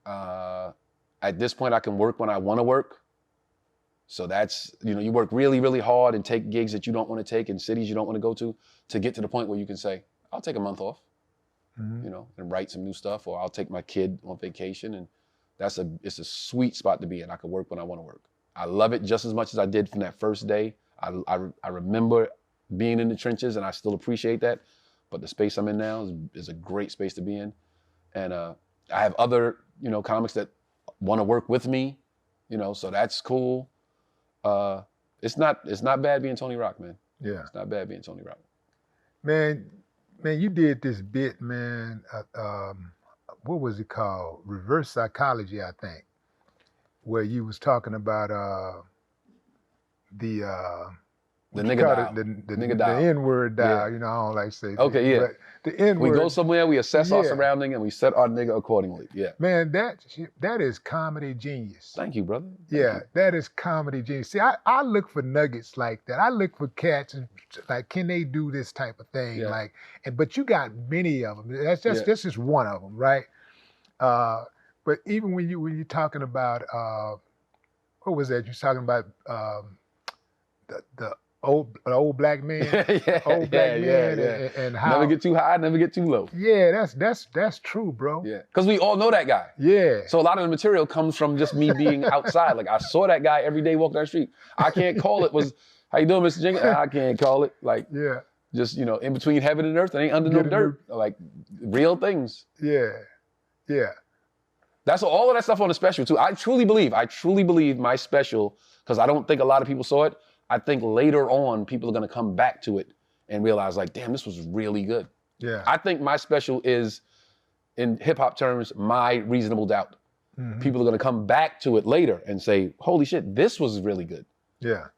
At this point, I can work when I want to work. So that's, you work really, really hard and take gigs that you don't want to take in cities you don't want to go to get to the point where you can say, I'll take a month off, and write some new stuff, or I'll take my kid on vacation. And it's a sweet spot to be in. I can work when I want to work. I love it just as much as I did from that first day. I remember being in the trenches, and I still appreciate that. But the space I'm in now is a great space to be in. And I have other, comics that want to work with me, so that's cool. It's not bad being Tony Rock, man. Yeah. It's not bad being Tony Rock. Man, you did this bit, man. What was it called? Reverse psychology, I think, where you was talking about the nigga dial. The nigga dial. The N-word dial. Yeah. I don't like to say. Okay, yeah. But the N-word. We go somewhere, we assess our surrounding, and we set our nigga accordingly. Yeah. Man, that is comedy genius. Thank you, brother. Thank you. That is comedy genius. See, I look for nuggets like that. I look for cats and like, can they do this type of thing? Yeah. But you got many of them. That's just one of them, right? But even when you're talking about what was that? You're talking about the old black man, and how never get too high, never get too low. Yeah, that's true, bro. Yeah, because we all know that guy. Yeah. So a lot of the material comes from just me being outside. Like I saw that guy every day walking down the street. I can't call it how you doing, Mr. Jenkins? I can't call it just in between heaven and earth, it ain't under no dirt. Like real things. Yeah. That's all of that stuff on the special too. I truly believe my special, because I don't think a lot of people saw it. I think later on, people are going to come back to it and realize, like, damn, this was really good. Yeah. I think my special is, in hip hop terms, my reasonable doubt. Mm-hmm. People are going to come back to it later and say, holy shit, this was really good. Yeah.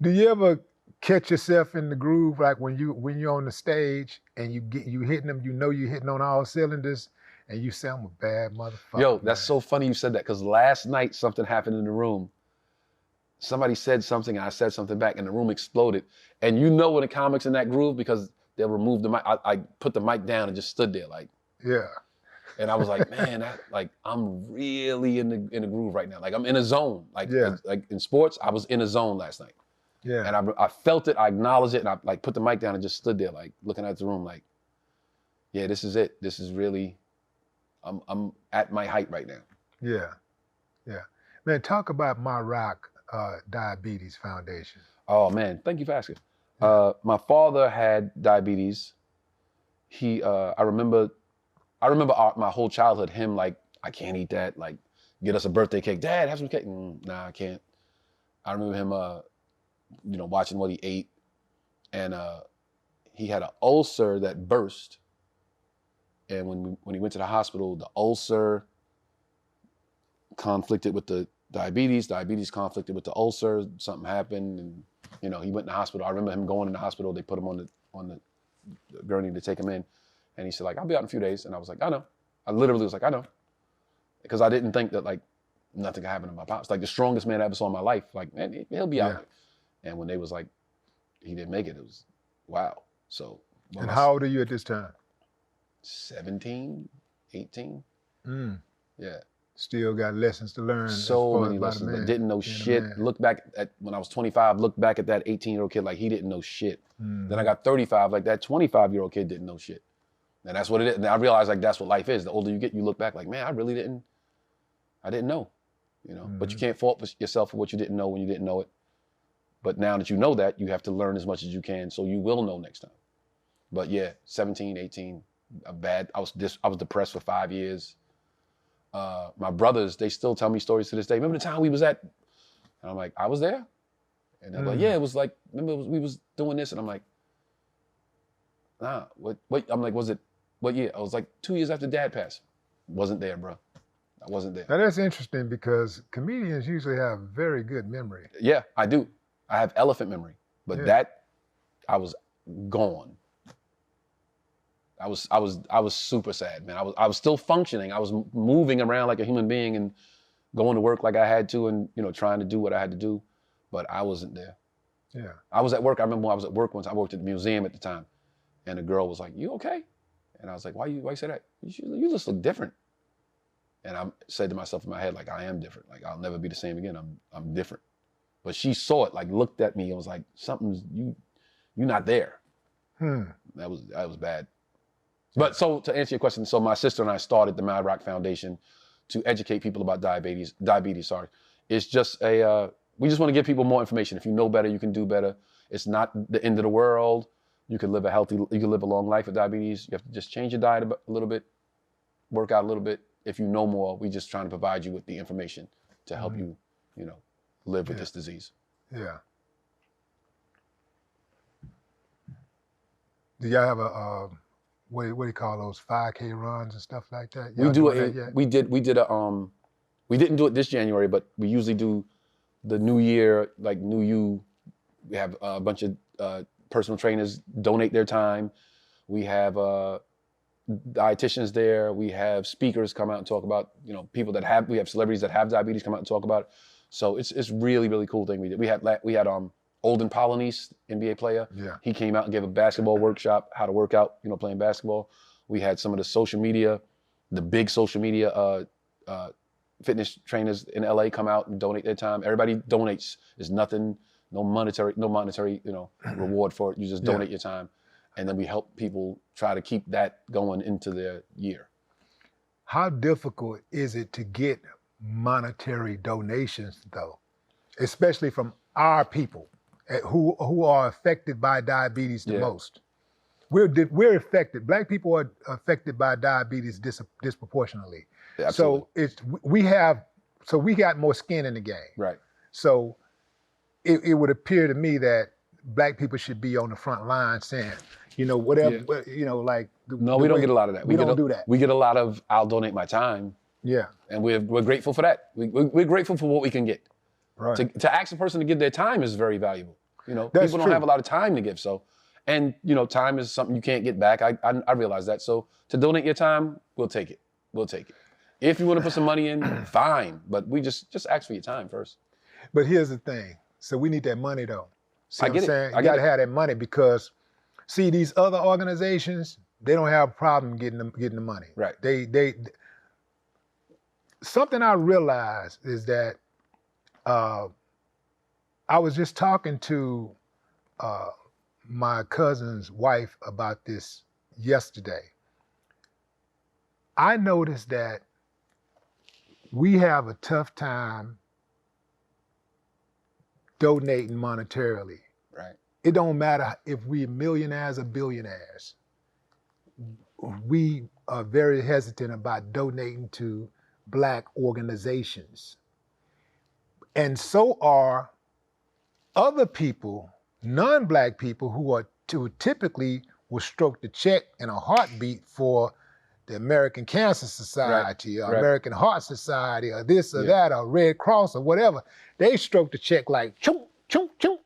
Do you ever catch yourself in the groove, like when you're on the stage and you hitting them, you're hitting on all cylinders, and you say, I'm a bad motherfucker. Yo, that's so funny you said that, because last night something happened in the room. Somebody said something and I said something back and the room exploded. And when the comics in that groove, because they'll remove the mic. I put the mic down and just stood there like. Yeah. And I was like, man, I'm really in the groove right now. Like I'm in a zone. Like in sports, I was in a zone last night. Yeah. And I felt it, I acknowledged it, and I put the mic down and just stood there like looking at the room like, yeah, this is it. This is really, I'm at my height right now. Yeah. Man, talk about My Rock Diabetes Foundation. Oh man, thank you for asking. My father had diabetes. I remember my whole childhood, him like, I can't eat that, like get us a birthday cake. Dad, have some cake. Nah, I can't. I remember him, watching what he ate, and he had an ulcer that burst. And when he went to the hospital, the ulcer conflicted with the diabetes conflicted with the ulcer, something happened, and he went in the hospital. I remember him going in the hospital, they put him on the gurney to take him in, and he said, like, I'll be out in a few days. And I was like, I know. I literally was like, I know. Because I didn't think that like nothing could happen to my pops. Like the strongest man I ever saw in my life, like, man, he'll be out. And when they was like, he didn't make it, it was wow. So and how old are you at this time? 17, 18. Yeah. Still got lessons to learn. So many lessons. I didn't know shit. Look back at when I was 25, look back at that 18-year-old kid like he didn't know shit. Then I got 35, like that 25-year-old kid didn't know shit. And that's what it is. And I realized like that's what life is. The older you get, you look back like, man, I didn't know. But you can't fault yourself for what you didn't know when you didn't know it. But now that you know that, you have to learn as much as you can so you will know next time. But yeah, 17, 18, I was depressed for 5 years. My brothers, they still tell me stories to this day. Remember the time we was at, and I'm like, I was there? And they're like, yeah, it was like, remember we was doing this? And I'm like, nah, what, I'm like, was it, what year? I was like 2 years after Dad passed. Wasn't there, bro. I wasn't there. Now that's interesting because comedians usually have very good memory. Yeah, I do. I have elephant memory, but that, I was gone. I was super sad, man. I was still functioning. I was moving around like a human being and going to work like I had to, and trying to do what I had to do, but I wasn't there. Yeah. I was at work. I remember when I was at work once. I worked at the museum at the time, and a girl was like, "You okay?" And I was like, "Why you say that? You just look different." And I said to myself in my head, like, I am different. Like, I'll never be the same again. I'm different. But she saw it, like, looked at me and was like, "Something's you're not there." That was bad. But so to answer your question, so my sister and I started the Mad Rock Foundation to educate people about diabetes. It's just we just want to give people more information. If you know better, you can do better. It's not the end of the world. You can live a long life with diabetes. You have to just change your diet a little bit, work out a little bit. If you know more, we just trying to provide you with the information to help you, live with this disease. Yeah. Do y'all have a what do you call those 5K runs and stuff like that? We didn't do it this January, but we usually do the New Year, like New You. We have a bunch of personal trainers donate their time. We have dietitians there. We have speakers come out and talk about, people we have celebrities that have diabetes come out and talk about it. So it's really, really cool thing we did. We had Olden Polynice, NBA player. Yeah. He came out and gave a basketball workshop, how to work out, playing basketball. We had some of the social media, the big social media fitness trainers in LA come out and donate their time. Everybody donates. There's nothing, no monetary, reward for it. You just donate your time. And then we help people try to keep that going into their year. How difficult is it to get monetary donations though? Especially from our people who are affected by diabetes the most. We're affected. Black people are affected by diabetes disproportionately. Yeah, so we got more skin in the game. Right. So it would appear to me that Black people should be on the front line saying, whatever, like. No, we don't get a lot of that. We don't do that. We get a lot of, I'll donate my time. Yeah. And we're grateful for that. We're grateful for what we can get. Right. To ask a person to give their time is very valuable. People don't true. have a lot of time to give. So, and time is something you can't get back. I realize that. So to donate your time, we'll take it. We'll take it. If you want to put some money in, fine. But we just ask for your time first. But here's the thing. So we need that money though. See I what get I'm it. saying? I You get gotta it. have that money because see these other organizations, they don't have a problem getting the money. Right. They something I realized is that I was just talking to my cousin's wife about this yesterday. I noticed that we have a tough time donating monetarily. Right. It don't matter if we're millionaires or billionaires. We are very hesitant about donating to Black organizations. And so are other people, non-Black people who typically will stroke the check in a heartbeat for the American Cancer Society or American Heart Society or this or that or Red Cross or whatever. They stroke the check like chunk, chunk, chunk.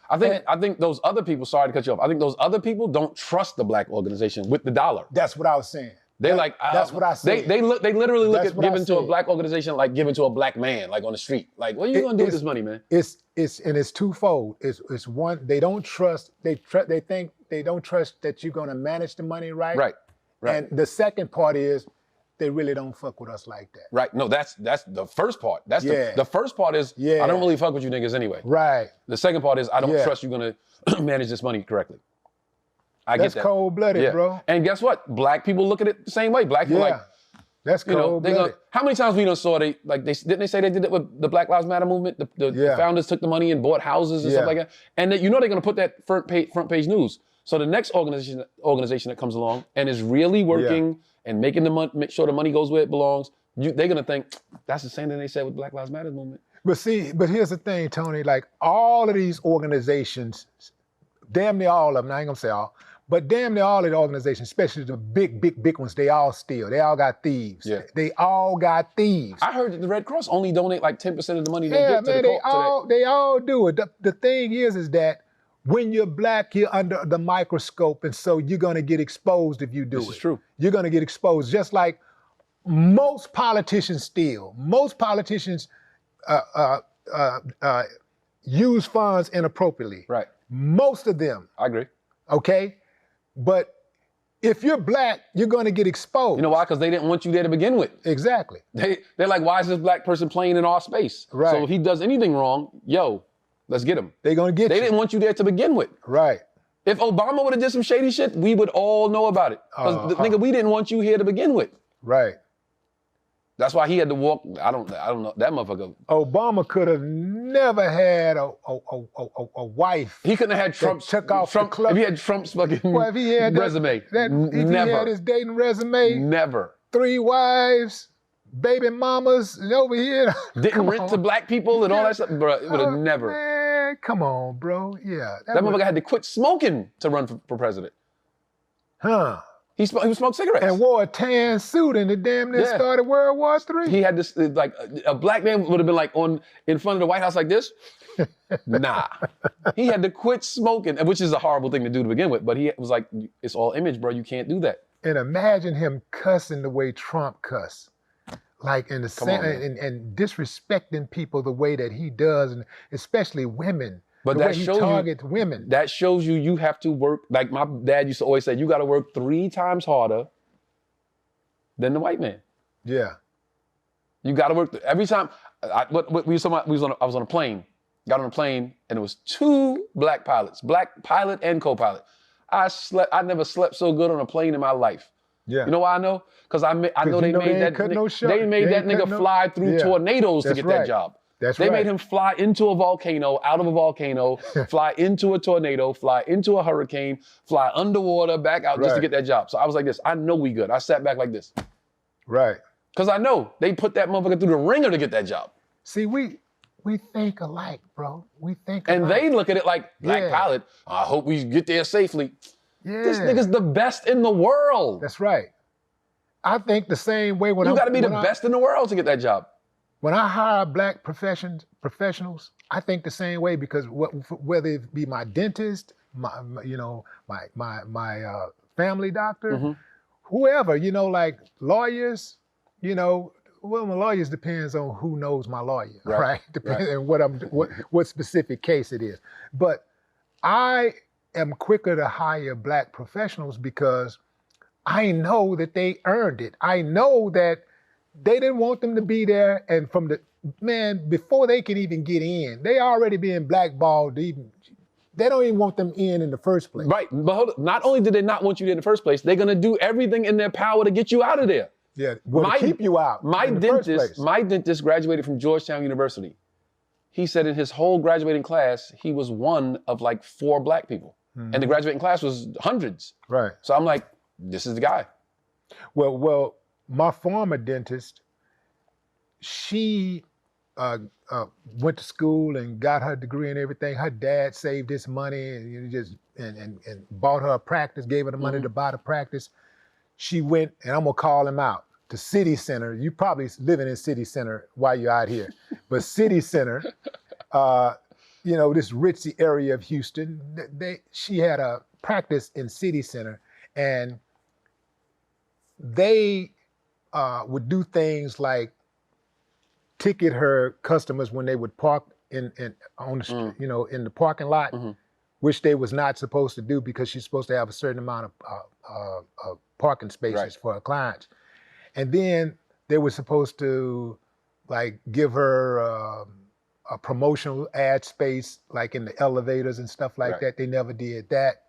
I think those other people, sorry to cut you off, I think those other people don't trust the Black organization with the dollar. That's what I was saying. They're that's what I said. They literally look That's at what I giving to a said. Black organization like giving to a Black man, like on the street. Like, what are you gonna do with this money, man? It's twofold. It's one, they don't trust, they think they don't trust that you're gonna manage the money right. Right. And the second part is they really don't fuck with us like that. Right. No, that's the first part. That's the first part is I don't really fuck with you niggas anyway. Right. The second part is I don't trust you're gonna manage this money correctly. I get that. That's cold-blooded, bro. And guess what? Black people look at it the same way. Black people like, That's cold-blooded. How many times we done saw didn't they say they did it with the Black Lives Matter movement? The founders took the money and bought houses and stuff like that. And they're going to put that front page news. So the next organization that comes along and is really working and making the money, make sure the money goes where it belongs, they're going to think that's the same thing they said with Black Lives Matter movement. But here's the thing, Tony, like all of these organizations, damn near all of them, I ain't gonna say all, but damn near all of the organizations, especially the big ones, they all steal. They all got thieves. Yeah. They all got thieves. I heard that the Red Cross only donate like 10% of the money they get to they all do it. The thing is that when you're black, you're under the microscope, and so you're gonna get exposed if you do it. This is true. You're gonna get exposed, just like most politicians steal. Most politicians use funds inappropriately. Right. Most of them. I agree. Okay? But if you're black, you're going to get exposed. You know why? Because they didn't want you there to begin with. Exactly. They're like, why is this black person playing in our space? Right. So if he does anything wrong, let's get him. They're going to get They didn't want you there to begin with. Right. If Obama would have did some shady shit, we would all know about it. Because nigga, we didn't want you here to begin with. Right. That's why he had to walk. I don't know. That motherfucker. Obama could have never had a wife. He couldn't have had Trump's. Took off the club. If he had Trump's fucking if he had resume. if he had his dating resume. Never. 3 wives, baby mamas, and over here. Didn't rent to black people and all that stuff. Bro, it would have never. Man, come on, bro. Yeah. That motherfucker had to quit smoking to run for president. Huh. He smoked cigarettes. And wore a tan suit and it damn near started World War III. He had this, like, a black man would have been like in front of the White House like this. Nah. He had to quit smoking, which is a horrible thing to do to begin with. But he was like, it's all image, bro. You can't do that. And imagine him cussing the way Trump cuss. Like and disrespecting people the way that he does, and especially women. But that shows targets women. That shows you have to work. Like my dad used to always say, you got to work 3 times harder than the white man. Yeah. You got to work every time. I was on a plane. Got on a plane, and it was 2 black pilots, black pilot and co-pilot. I never slept so good on a plane in my life. Yeah. You know why I know? Because I know they made that nigga fly through tornadoes to get that job. They made him fly into a volcano, out of a volcano, fly into a tornado, fly into a hurricane, fly underwater, back out just to get that job. So I was like this. I know we good. I sat back like this. Right. Because I know they put that motherfucker through the ringer to get that job. See, we think alike, bro. We think alike. And they look at it like, black pilot, I hope we get there safely. Yeah. This nigga's the best in the world. That's right. I think the same way when you got to be the best in the world to get that job. When I hire black professionals, I think the same way because whether it be my dentist, my family doctor, whoever, like lawyers, well, my lawyers depends on who knows my lawyer, right? Depends on what specific case it is. But I am quicker to hire black professionals because I know that they earned it. I know that they didn't want them to be there, and before they can even get in, they already being blackballed. They don't even want them in the first place. Right, but not only did they not want you there in the first place, they're gonna do everything in their power to get you out of there. Yeah, to keep you out. My dentist graduated from Georgetown University. He said in his whole graduating class, he was one of like 4 black people, and the graduating class was hundreds. Right. So I'm like, this is the guy. Well. My former dentist, she went to school and got her degree and everything. Her dad saved this money and bought her a practice, gave her the money to buy the practice. She went, and I'm gonna call him out, to City Center. You probably living in City Center while you're out here, but City Center, this ritzy area of Houston. She had a practice in City Center, and they would do things like ticket her customers when they would park in the parking lot, which they was not supposed to do because she's supposed to have a certain amount of parking spaces for her clients. And then they were supposed to like give her a promotional ad space, like in the elevators and stuff like that. They never did that.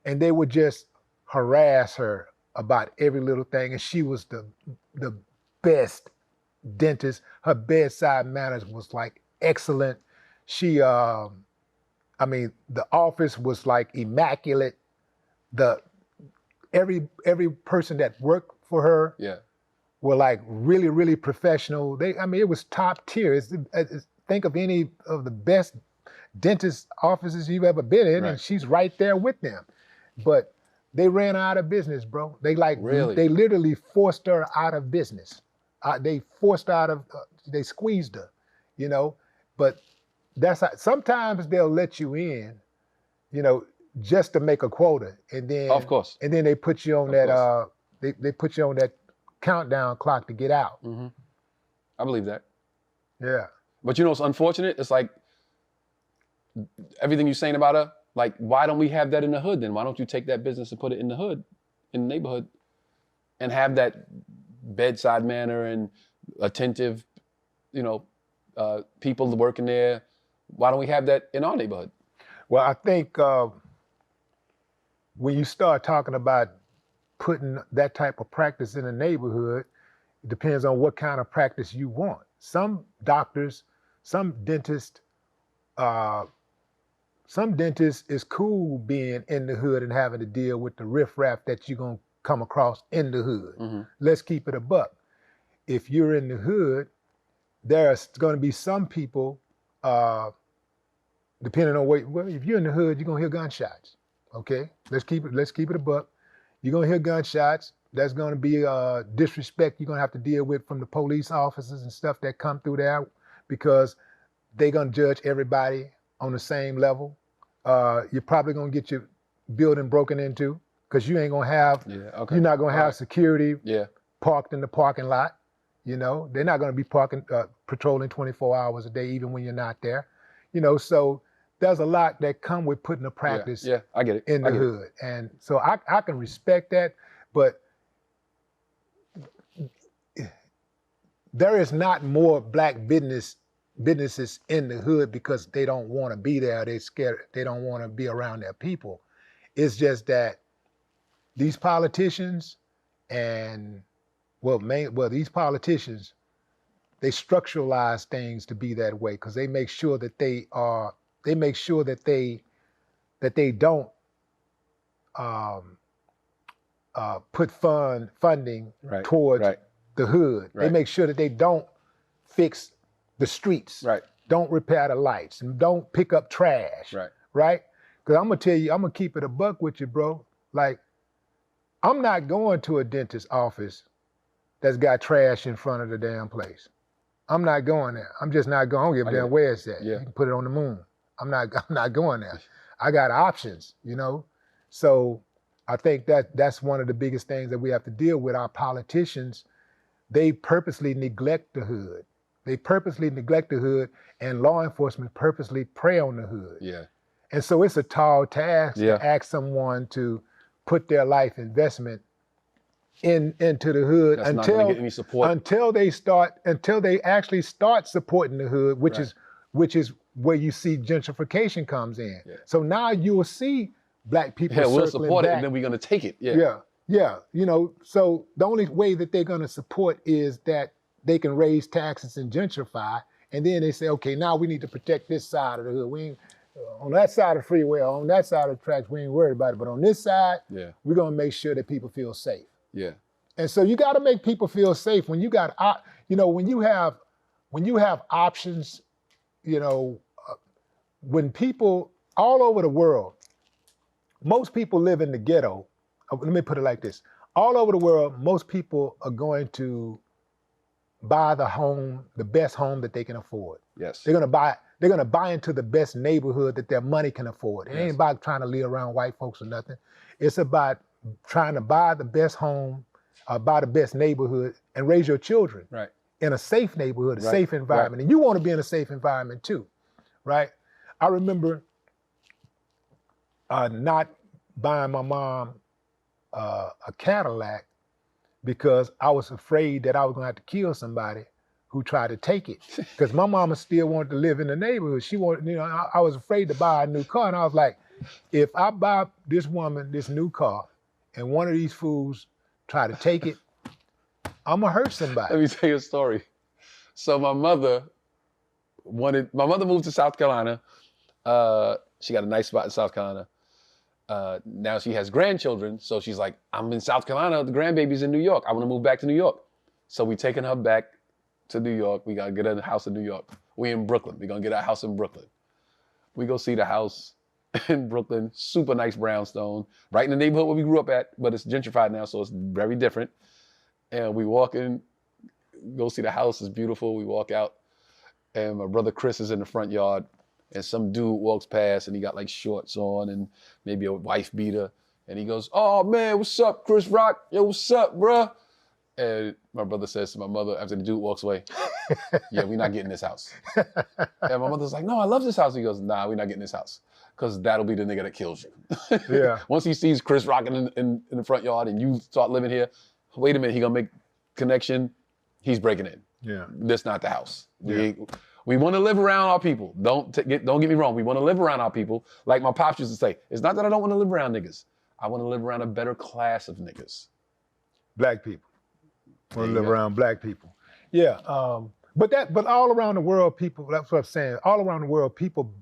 And they would just harass her about every little thing, and she was the best dentist. Her bedside manners was like excellent. She, I mean, the office was like immaculate. The every person that worked for her Yeah. were like really, really professional. I mean, it was top tier. Think of any of the best dentist offices you've ever been in, and she's right there with them. But they ran her out of business, bro. They they literally forced her out of business. They forced her out of, they squeezed her, you know. But that's how, sometimes they'll let you in, you know, just to make a quota, and then Of course. and then they put you on that they put you on that countdown clock to get out. Mm-hmm. I believe that. Yeah. But you know what's unfortunate? It's like everything you're saying about her, like, why don't we have that in the hood then? Why don't you take that business and put it in the hood, in the neighborhood, and have that bedside manner and attentive, you know, people working there? Why don't we have that in our neighborhood? Well, I think when you start talking about putting that type of practice in a neighborhood, it depends on what kind of practice you want. Some doctors, some dentists is cool being in the hood and having to deal with the riffraff that you're going to come across in the hood. Mm-hmm. Let's keep it a buck. If you're in the hood, there's going to be some people, depending on well, if you're in the hood, you're going to hear gunshots. Okay? Let's keep it a buck. You're going to hear gunshots. There's going to be disrespect you're going to have to deal with from the police officers and stuff that come through there, because they're going to judge everybody on the same level. You're probably going to get your building broken into, because you ain't going to have, you're not going to have security parked in the parking lot. You know, they're not going to be patrolling 24 hours a day, even when you're not there. You know, so there's a lot that come with putting a practice I get it. in the hood. And so I can respect that, but there is not more black businesses in the hood because they don't want to be there. They're scared. They don't want to be around their people. It's just that these politicians and these politicians, they structuralize things to be that way, because they make sure that they don't put funding towards the hood. They make sure that they don't fix the streets, don't repair the lights, and don't pick up trash, right? Because I'm gonna tell you, I'm gonna keep it a buck with you, bro. Like, I'm not going to a dentist's office that's got trash in front of the damn place. I'm not going there. I'm just not going. I don't give a damn where it's at. You can put it on the moon. I'm not going there. I got options, you know? So I think that's one of the biggest things that we have to deal with. Our politicians, they purposely neglect the hood. They purposely neglect the hood, and law enforcement purposely prey on the hood. Yeah. And so it's a tall task to ask someone to put their life investment into the hood until they actually start supporting the hood, which is where you see gentrification comes in. Yeah. So now you will see black people we'll support it, and then we're going to take it. Yeah. You know, so the only way that they're going to support is that they can raise taxes and gentrify, and then they say, okay, now we need to protect this side of the hood. We ain't, on that side of the freeway, on that side of the tracks, we ain't worried about it. But on this side, we're going to make sure that people feel safe. Yeah. And so you got to make people feel safe when you got, you know, when you have options, you know, when people all over the world, most people live in the ghetto. Let me put it like this. All over the world, most people are going to buy the best home that they can afford. Yes. They're gonna buy into the best neighborhood that their money can afford. It ain't about trying to live around white folks or nothing. It's about trying to buy the best home, buy the best neighborhood, and raise your children in a safe neighborhood, a safe environment. And you want to be in a safe environment too, right? I remember not buying my mom a Cadillac because I was afraid that I was gonna have to kill somebody who tried to take it. Because my mama still wanted to live in the neighborhood. She wanted, you know, I was afraid to buy a new car. And I was like, if I buy this woman this new car and one of these fools try to take it, I'm gonna hurt somebody. Let me tell you a story. So my mother moved to South Carolina. She got a nice spot in South Carolina. Now she has grandchildren, so she's like, I'm in South Carolina, the grandbaby's in New York. I want to move back to New York. So we taking her back to New York. We gotta get her a house in New York. We in Brooklyn. We're gonna get our house in Brooklyn. We go see the house in Brooklyn, super nice brownstone, right in the neighborhood where we grew up at, but it's gentrified now, so it's very different. And we walk in, go see the house, it's beautiful. We walk out, and my brother Chris is in the front yard, and some dude walks past, and he got like shorts on and maybe a wife beater, and he goes, "Oh man, what's up, Chris Rock? Yo, what's up, bruh?" And my brother says to my mother after the dude walks away, "Yeah, we're not getting this house." And my mother's like, "No, I love this house." He goes, "Nah, we're not getting this house, because that'll be the nigga that kills you." Yeah. Once he sees Chris rocking in the front yard and you start living here, wait a minute, he gonna make connection, he's breaking in. Yeah. That's not the house. Yeah. We want to live around our people. Don't get me wrong. We want to live around our people. Like my pops used to say, it's not that I don't want to live around niggas. I want to live around a better class of niggas. Black people. Want to live around black people. Yeah. But all around the world, people, that's what I'm saying. All around the world, people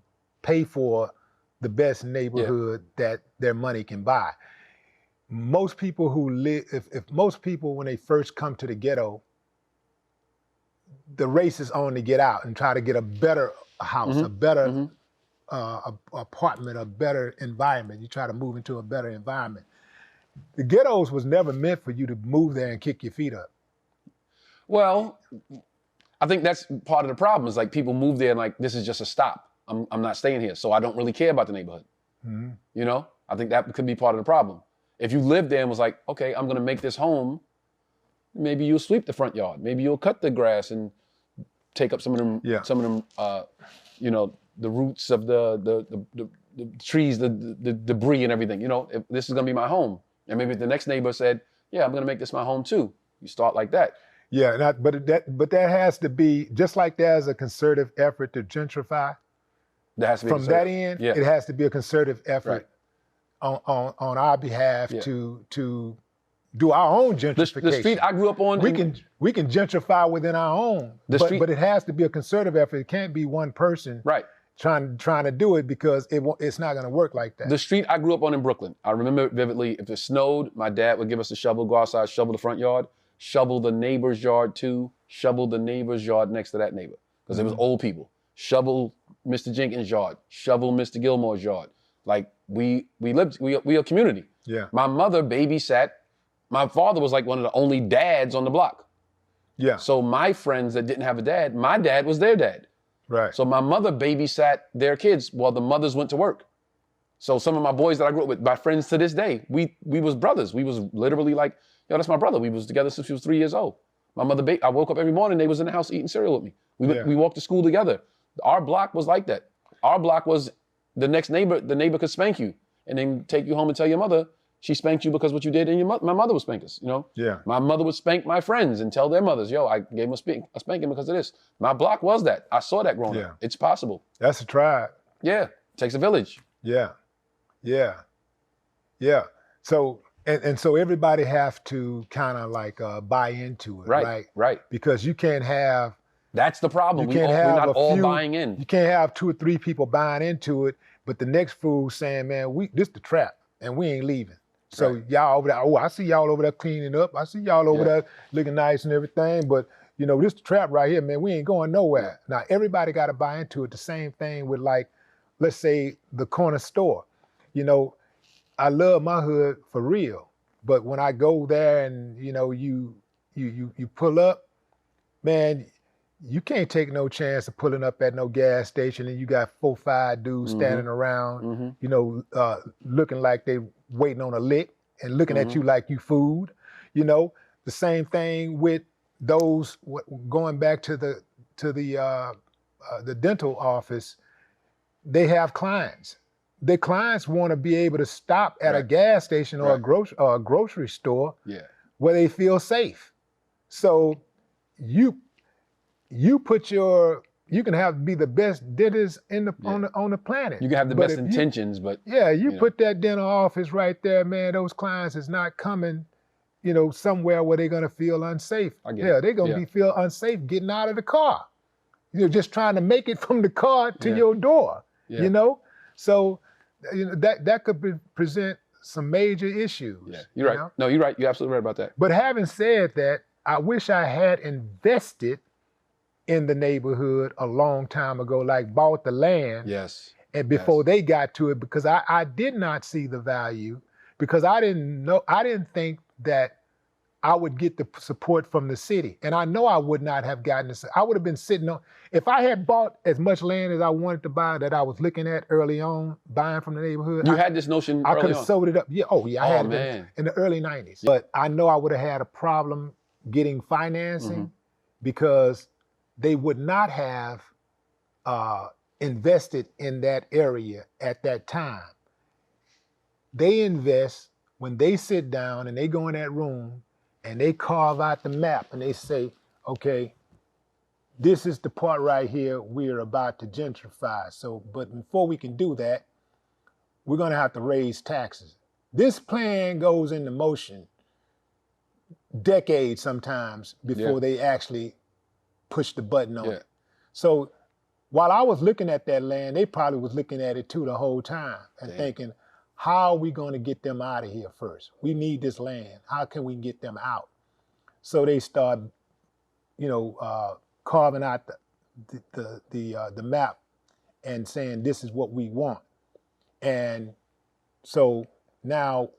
pay for the best neighborhood that their money can buy. Most people who live, if most people, when they first come to the ghetto, the race is on to get out and try to get a better house, a better apartment, a better environment. You try to move into a better environment. The ghettos was never meant for you to move there and kick your feet up. Well, I think that's part of the problem is like people move there and like, this is just a stop. I'm not staying here, so I don't really care about the neighborhood. Mm-hmm. You know, I think that could be part of the problem. If you lived there and was like, okay, I'm gonna make this home, maybe you'll sweep the front yard. Maybe you'll cut the grass and take up some of them, you know, the roots of the trees, the debris and everything. You know, if this is gonna be my home. And maybe the next neighbor said, yeah, I'm gonna make this my home too. You start like that. Yeah, but that has to be, just like there's a concerted effort to gentrify, There has to be from that end, yeah. it has to be a concerted effort on our behalf Yeah. to do our own gentrification. The street I grew up on. We can gentrify within our own, but it has to be a concerted effort. It can't be one person trying to do it, because it's not going to work like that. The street I grew up on in Brooklyn, I remember vividly. If it snowed, my dad would give us a shovel, go outside, shovel the front yard, shovel the neighbor's yard too, shovel the neighbor's yard next to that neighbor, because it was old people. Shovel Mr. Jenkins' yard, shovel Mr. Gilmore's yard. Like we a community. Yeah. My mother babysat. My father was like one of the only dads on the block. Yeah. So my friends that didn't have a dad, my dad was their dad. Right. So my mother babysat their kids while the mothers went to work. So some of my boys that I grew up with, my friends to this day, we was brothers. We was literally like, yo, that's my brother. We was together since he was 3 years old. My mother, I woke up every morning, they was in the house eating cereal with me. We walked to school together. Our block was like that. Our block was the next neighbor, the neighbor could spank you and then take you home and tell your mother she spanked you because what you did, and my mother would spank us, you know? Yeah. My mother would spank my friends and tell their mothers, yo, I gave them a spanking because of this. My block was that. I saw that growing up. It's possible. That's a tribe. Yeah. It takes a village. Yeah. Yeah. Yeah. So, and so everybody have to kind of like buy into it, right? Right. Because you can't have. That's the problem. We're not all buying in. You can't have 2 or 3 people buying into it, but the next fool saying, man, this the trap and we ain't leaving. So y'all over there, I see y'all over there cleaning up. I see y'all over there looking nice and everything, but you know, this the trap right here, man, we ain't going nowhere. Now, everybody got to buy into it. The same thing with, like, let's say the corner store. You know, I love my hood for real, but when I go there and, you know, you pull up, man, you can't take no chance of pulling up at no gas station and you got 4, 5 dudes standing around, you know, looking like they waiting on a lick and looking at you like you food. You know, the same thing with those going back to the dental office. They have clients. Their clients want to be able to stop at a gas station or a grocery store where they feel safe. So you can be the best dentist on the planet. You can have the best intentions, but you put that dental office right there, man. Those clients is not coming somewhere where they're gonna feel unsafe. I get Yeah, it. they're gonna Yeah. feel unsafe getting out of the car. Just trying to make it from the car to Yeah. your door. Yeah. So that could present some major issues. Yeah, you're right. No, you're right. You're absolutely right about that. But having said that, I wish I had invested in the neighborhood a long time ago, like bought the land. Yes. And before they got to it, because I did not see the value, because I didn't think that I would get the support from the city. And I know I would not have gotten this. I would have been sitting on, if I had bought as much land as I wanted to buy that I was looking at early on, buying from the neighborhood. You had this notion I early could have on. sold it up. Yeah, I had man. it in the early 90s. But I know I would have had a problem getting financing because they would not have invested in that area at that time. They invest when they sit down and they go in that room and they carve out the map and they say, okay, this is the part right here we're about to gentrify. So, but before we can do that, we're gonna have to raise taxes. This plan goes into motion decades sometimes before they actually push the button on it. So while I was looking at that land, they probably was looking at it too the whole time and thinking, how are we going to get them out of here first? We need this land. How can we get them out? So they start, carving out the map and saying this is what we want. And so now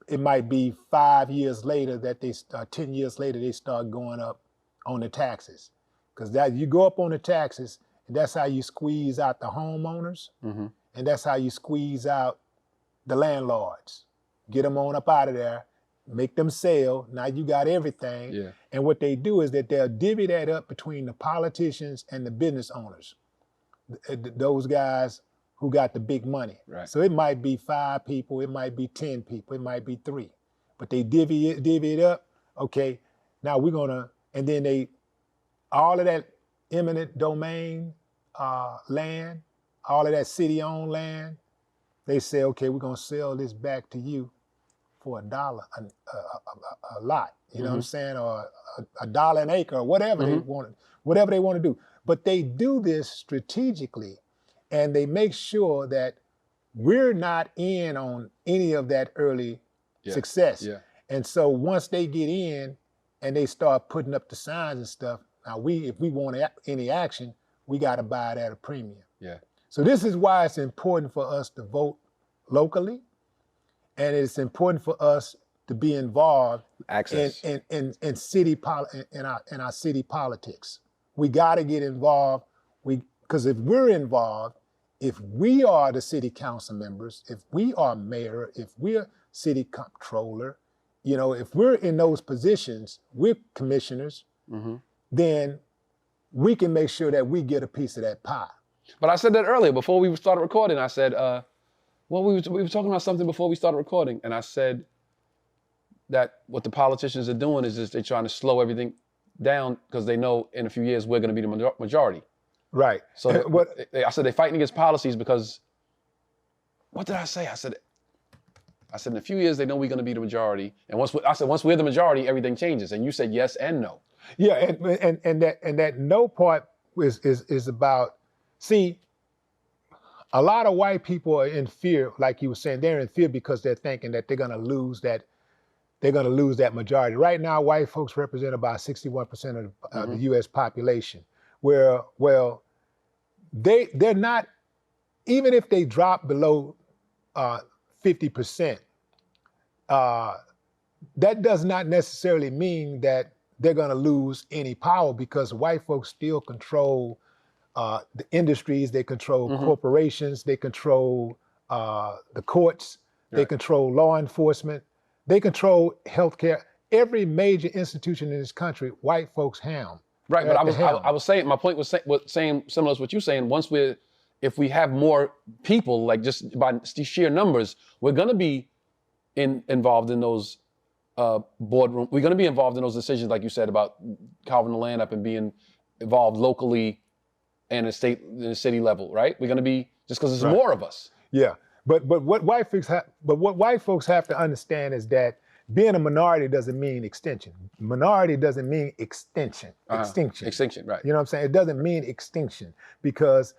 it might be 5 years later that 10 years later they start going up on the taxes, because that you go up on the taxes, and that's how you squeeze out the homeowners, and that's how you squeeze out the landlords. Get them on up out of there, make them sell. Now you got everything. Yeah. And what they do is that they'll divvy that up between the politicians and the business owners, those guys who got the big money. Right. So it might be 5 people, it might be 10 people, it might be 3, but they divvy it up. Okay, now we're gonna, and then all of that eminent domain land, all of that city-owned land, they say, okay, we're gonna sell this back to you for $1 a lot. You know what I'm saying, or $1 an acre, or whatever they want, whatever they want to do. But they do this strategically, and they make sure that we're not in on any of that early success. Yeah. And so once they get in and they start putting up the signs and stuff, now if we want any action, we got to buy it at a premium. Yeah. So this is why it's important for us to vote locally, and it's important for us to be involved Access. in our city politics. We got to get involved. Because if we're involved, if we are the city council members, if we are mayor, if we're city controller, if we're in those positions, we're commissioners, then we can make sure that we get a piece of that pie. But I said that earlier before we started recording. I said, we were talking about something before we started recording, and I said that what the politicians are doing is just they're trying to slow everything down because they know in a few years we're going to be the majority. Right. So I said they're fighting against policies because, what did I say? I said in a few years they know we're going to be the majority, and once we're the majority, everything changes. And you said yes and no. Yeah, and that no part is about, see, a lot of white people are in fear, like you were saying, they're in fear because they're thinking that they're gonna lose that majority. Right now, white folks represent about 61% of the US population, where, well, they're not, even if they drop below 50%, that does not necessarily mean that they're going to lose any power, because white folks still control the industries, they control corporations, they control the courts, they control law enforcement, they control healthcare. Every major institution in this country, white folks helm. Right, but I was saying, my point was saying similar to what you're saying. If we have more people, like just by sheer numbers, we're going to be involved in those boardroom. We're going to be involved in those decisions, like you said, about carving the land up and being involved locally and the city level, right? We're going to be, just because there's more of us. Yeah, but what white folks have to understand is that being a minority doesn't mean extension. Minority doesn't mean extinction. Extinction, right. You know what I'm saying? It doesn't mean extinction because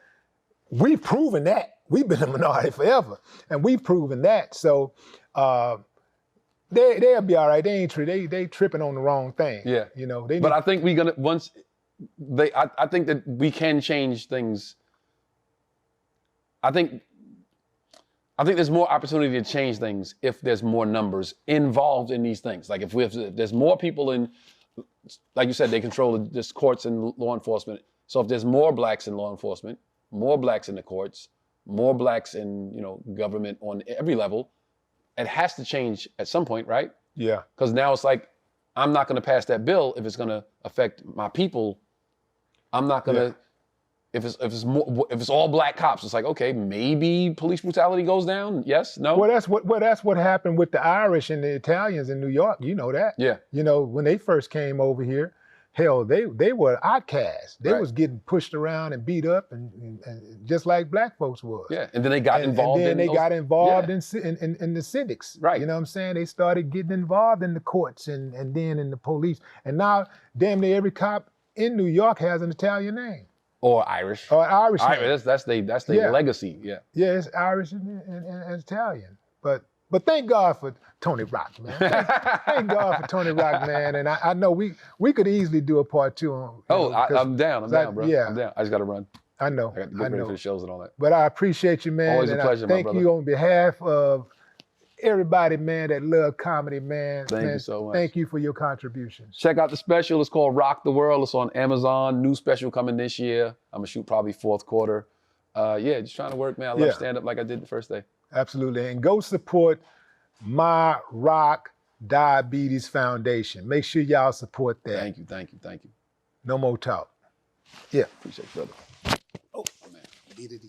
we've proven that. We've been a minority forever, and we've proven that. So they'll be all right. They tripping on the wrong thing. Yeah. You know. But I think I think that we can change things. I think there's more opportunity to change things if there's more numbers involved in these things. Like if there's more people in, like you said, they control the courts and law enforcement. So if there's more blacks in law enforcement, more blacks in the courts, more blacks in, government on every level, it has to change at some point, right? Yeah. Because now it's like, I'm not going to pass that bill if it's going to affect my people. I'm not going to, if it's all black cops, it's like, okay, maybe police brutality goes down. Yes, no. Well, that's what happened with the Irish and the Italians in New York. You know that. Yeah. When they first came over here, hell, they were outcasts. They Right. was getting pushed around and beat up, and just like black folks was. Yeah, and then they got involved. And then they got involved yeah. in the civics. Right. You know what I'm saying? They started getting involved in the courts and then in the police. And now, damn near every cop in New York has an Italian name. Or Irish. Or Irish name. That's their legacy. Yeah. Yeah, it's Irish and Italian. But thank God for Tony Rock, man. Thank God for Tony Rock, man. And I know we could easily do a part 2 on. I'm down. I'm down, bro. Yeah. I'm down. I just got to run. I know. I got to get ready for the shows and all that. But I appreciate you, man. Always a pleasure, my thank brother. you on behalf of everybody, man, that love comedy, man. Thank you so much. Thank you for your contributions. Check out the special. It's called Rock the World. It's on Amazon. New special coming this year. I'm going to shoot probably fourth quarter. Just trying to work, man. I love stand-up like I did the first day. Absolutely. And go support My Rock Diabetes Foundation. Make sure y'all support that. Thank you. No more talk. Yeah. Appreciate you, brother. Oh, man.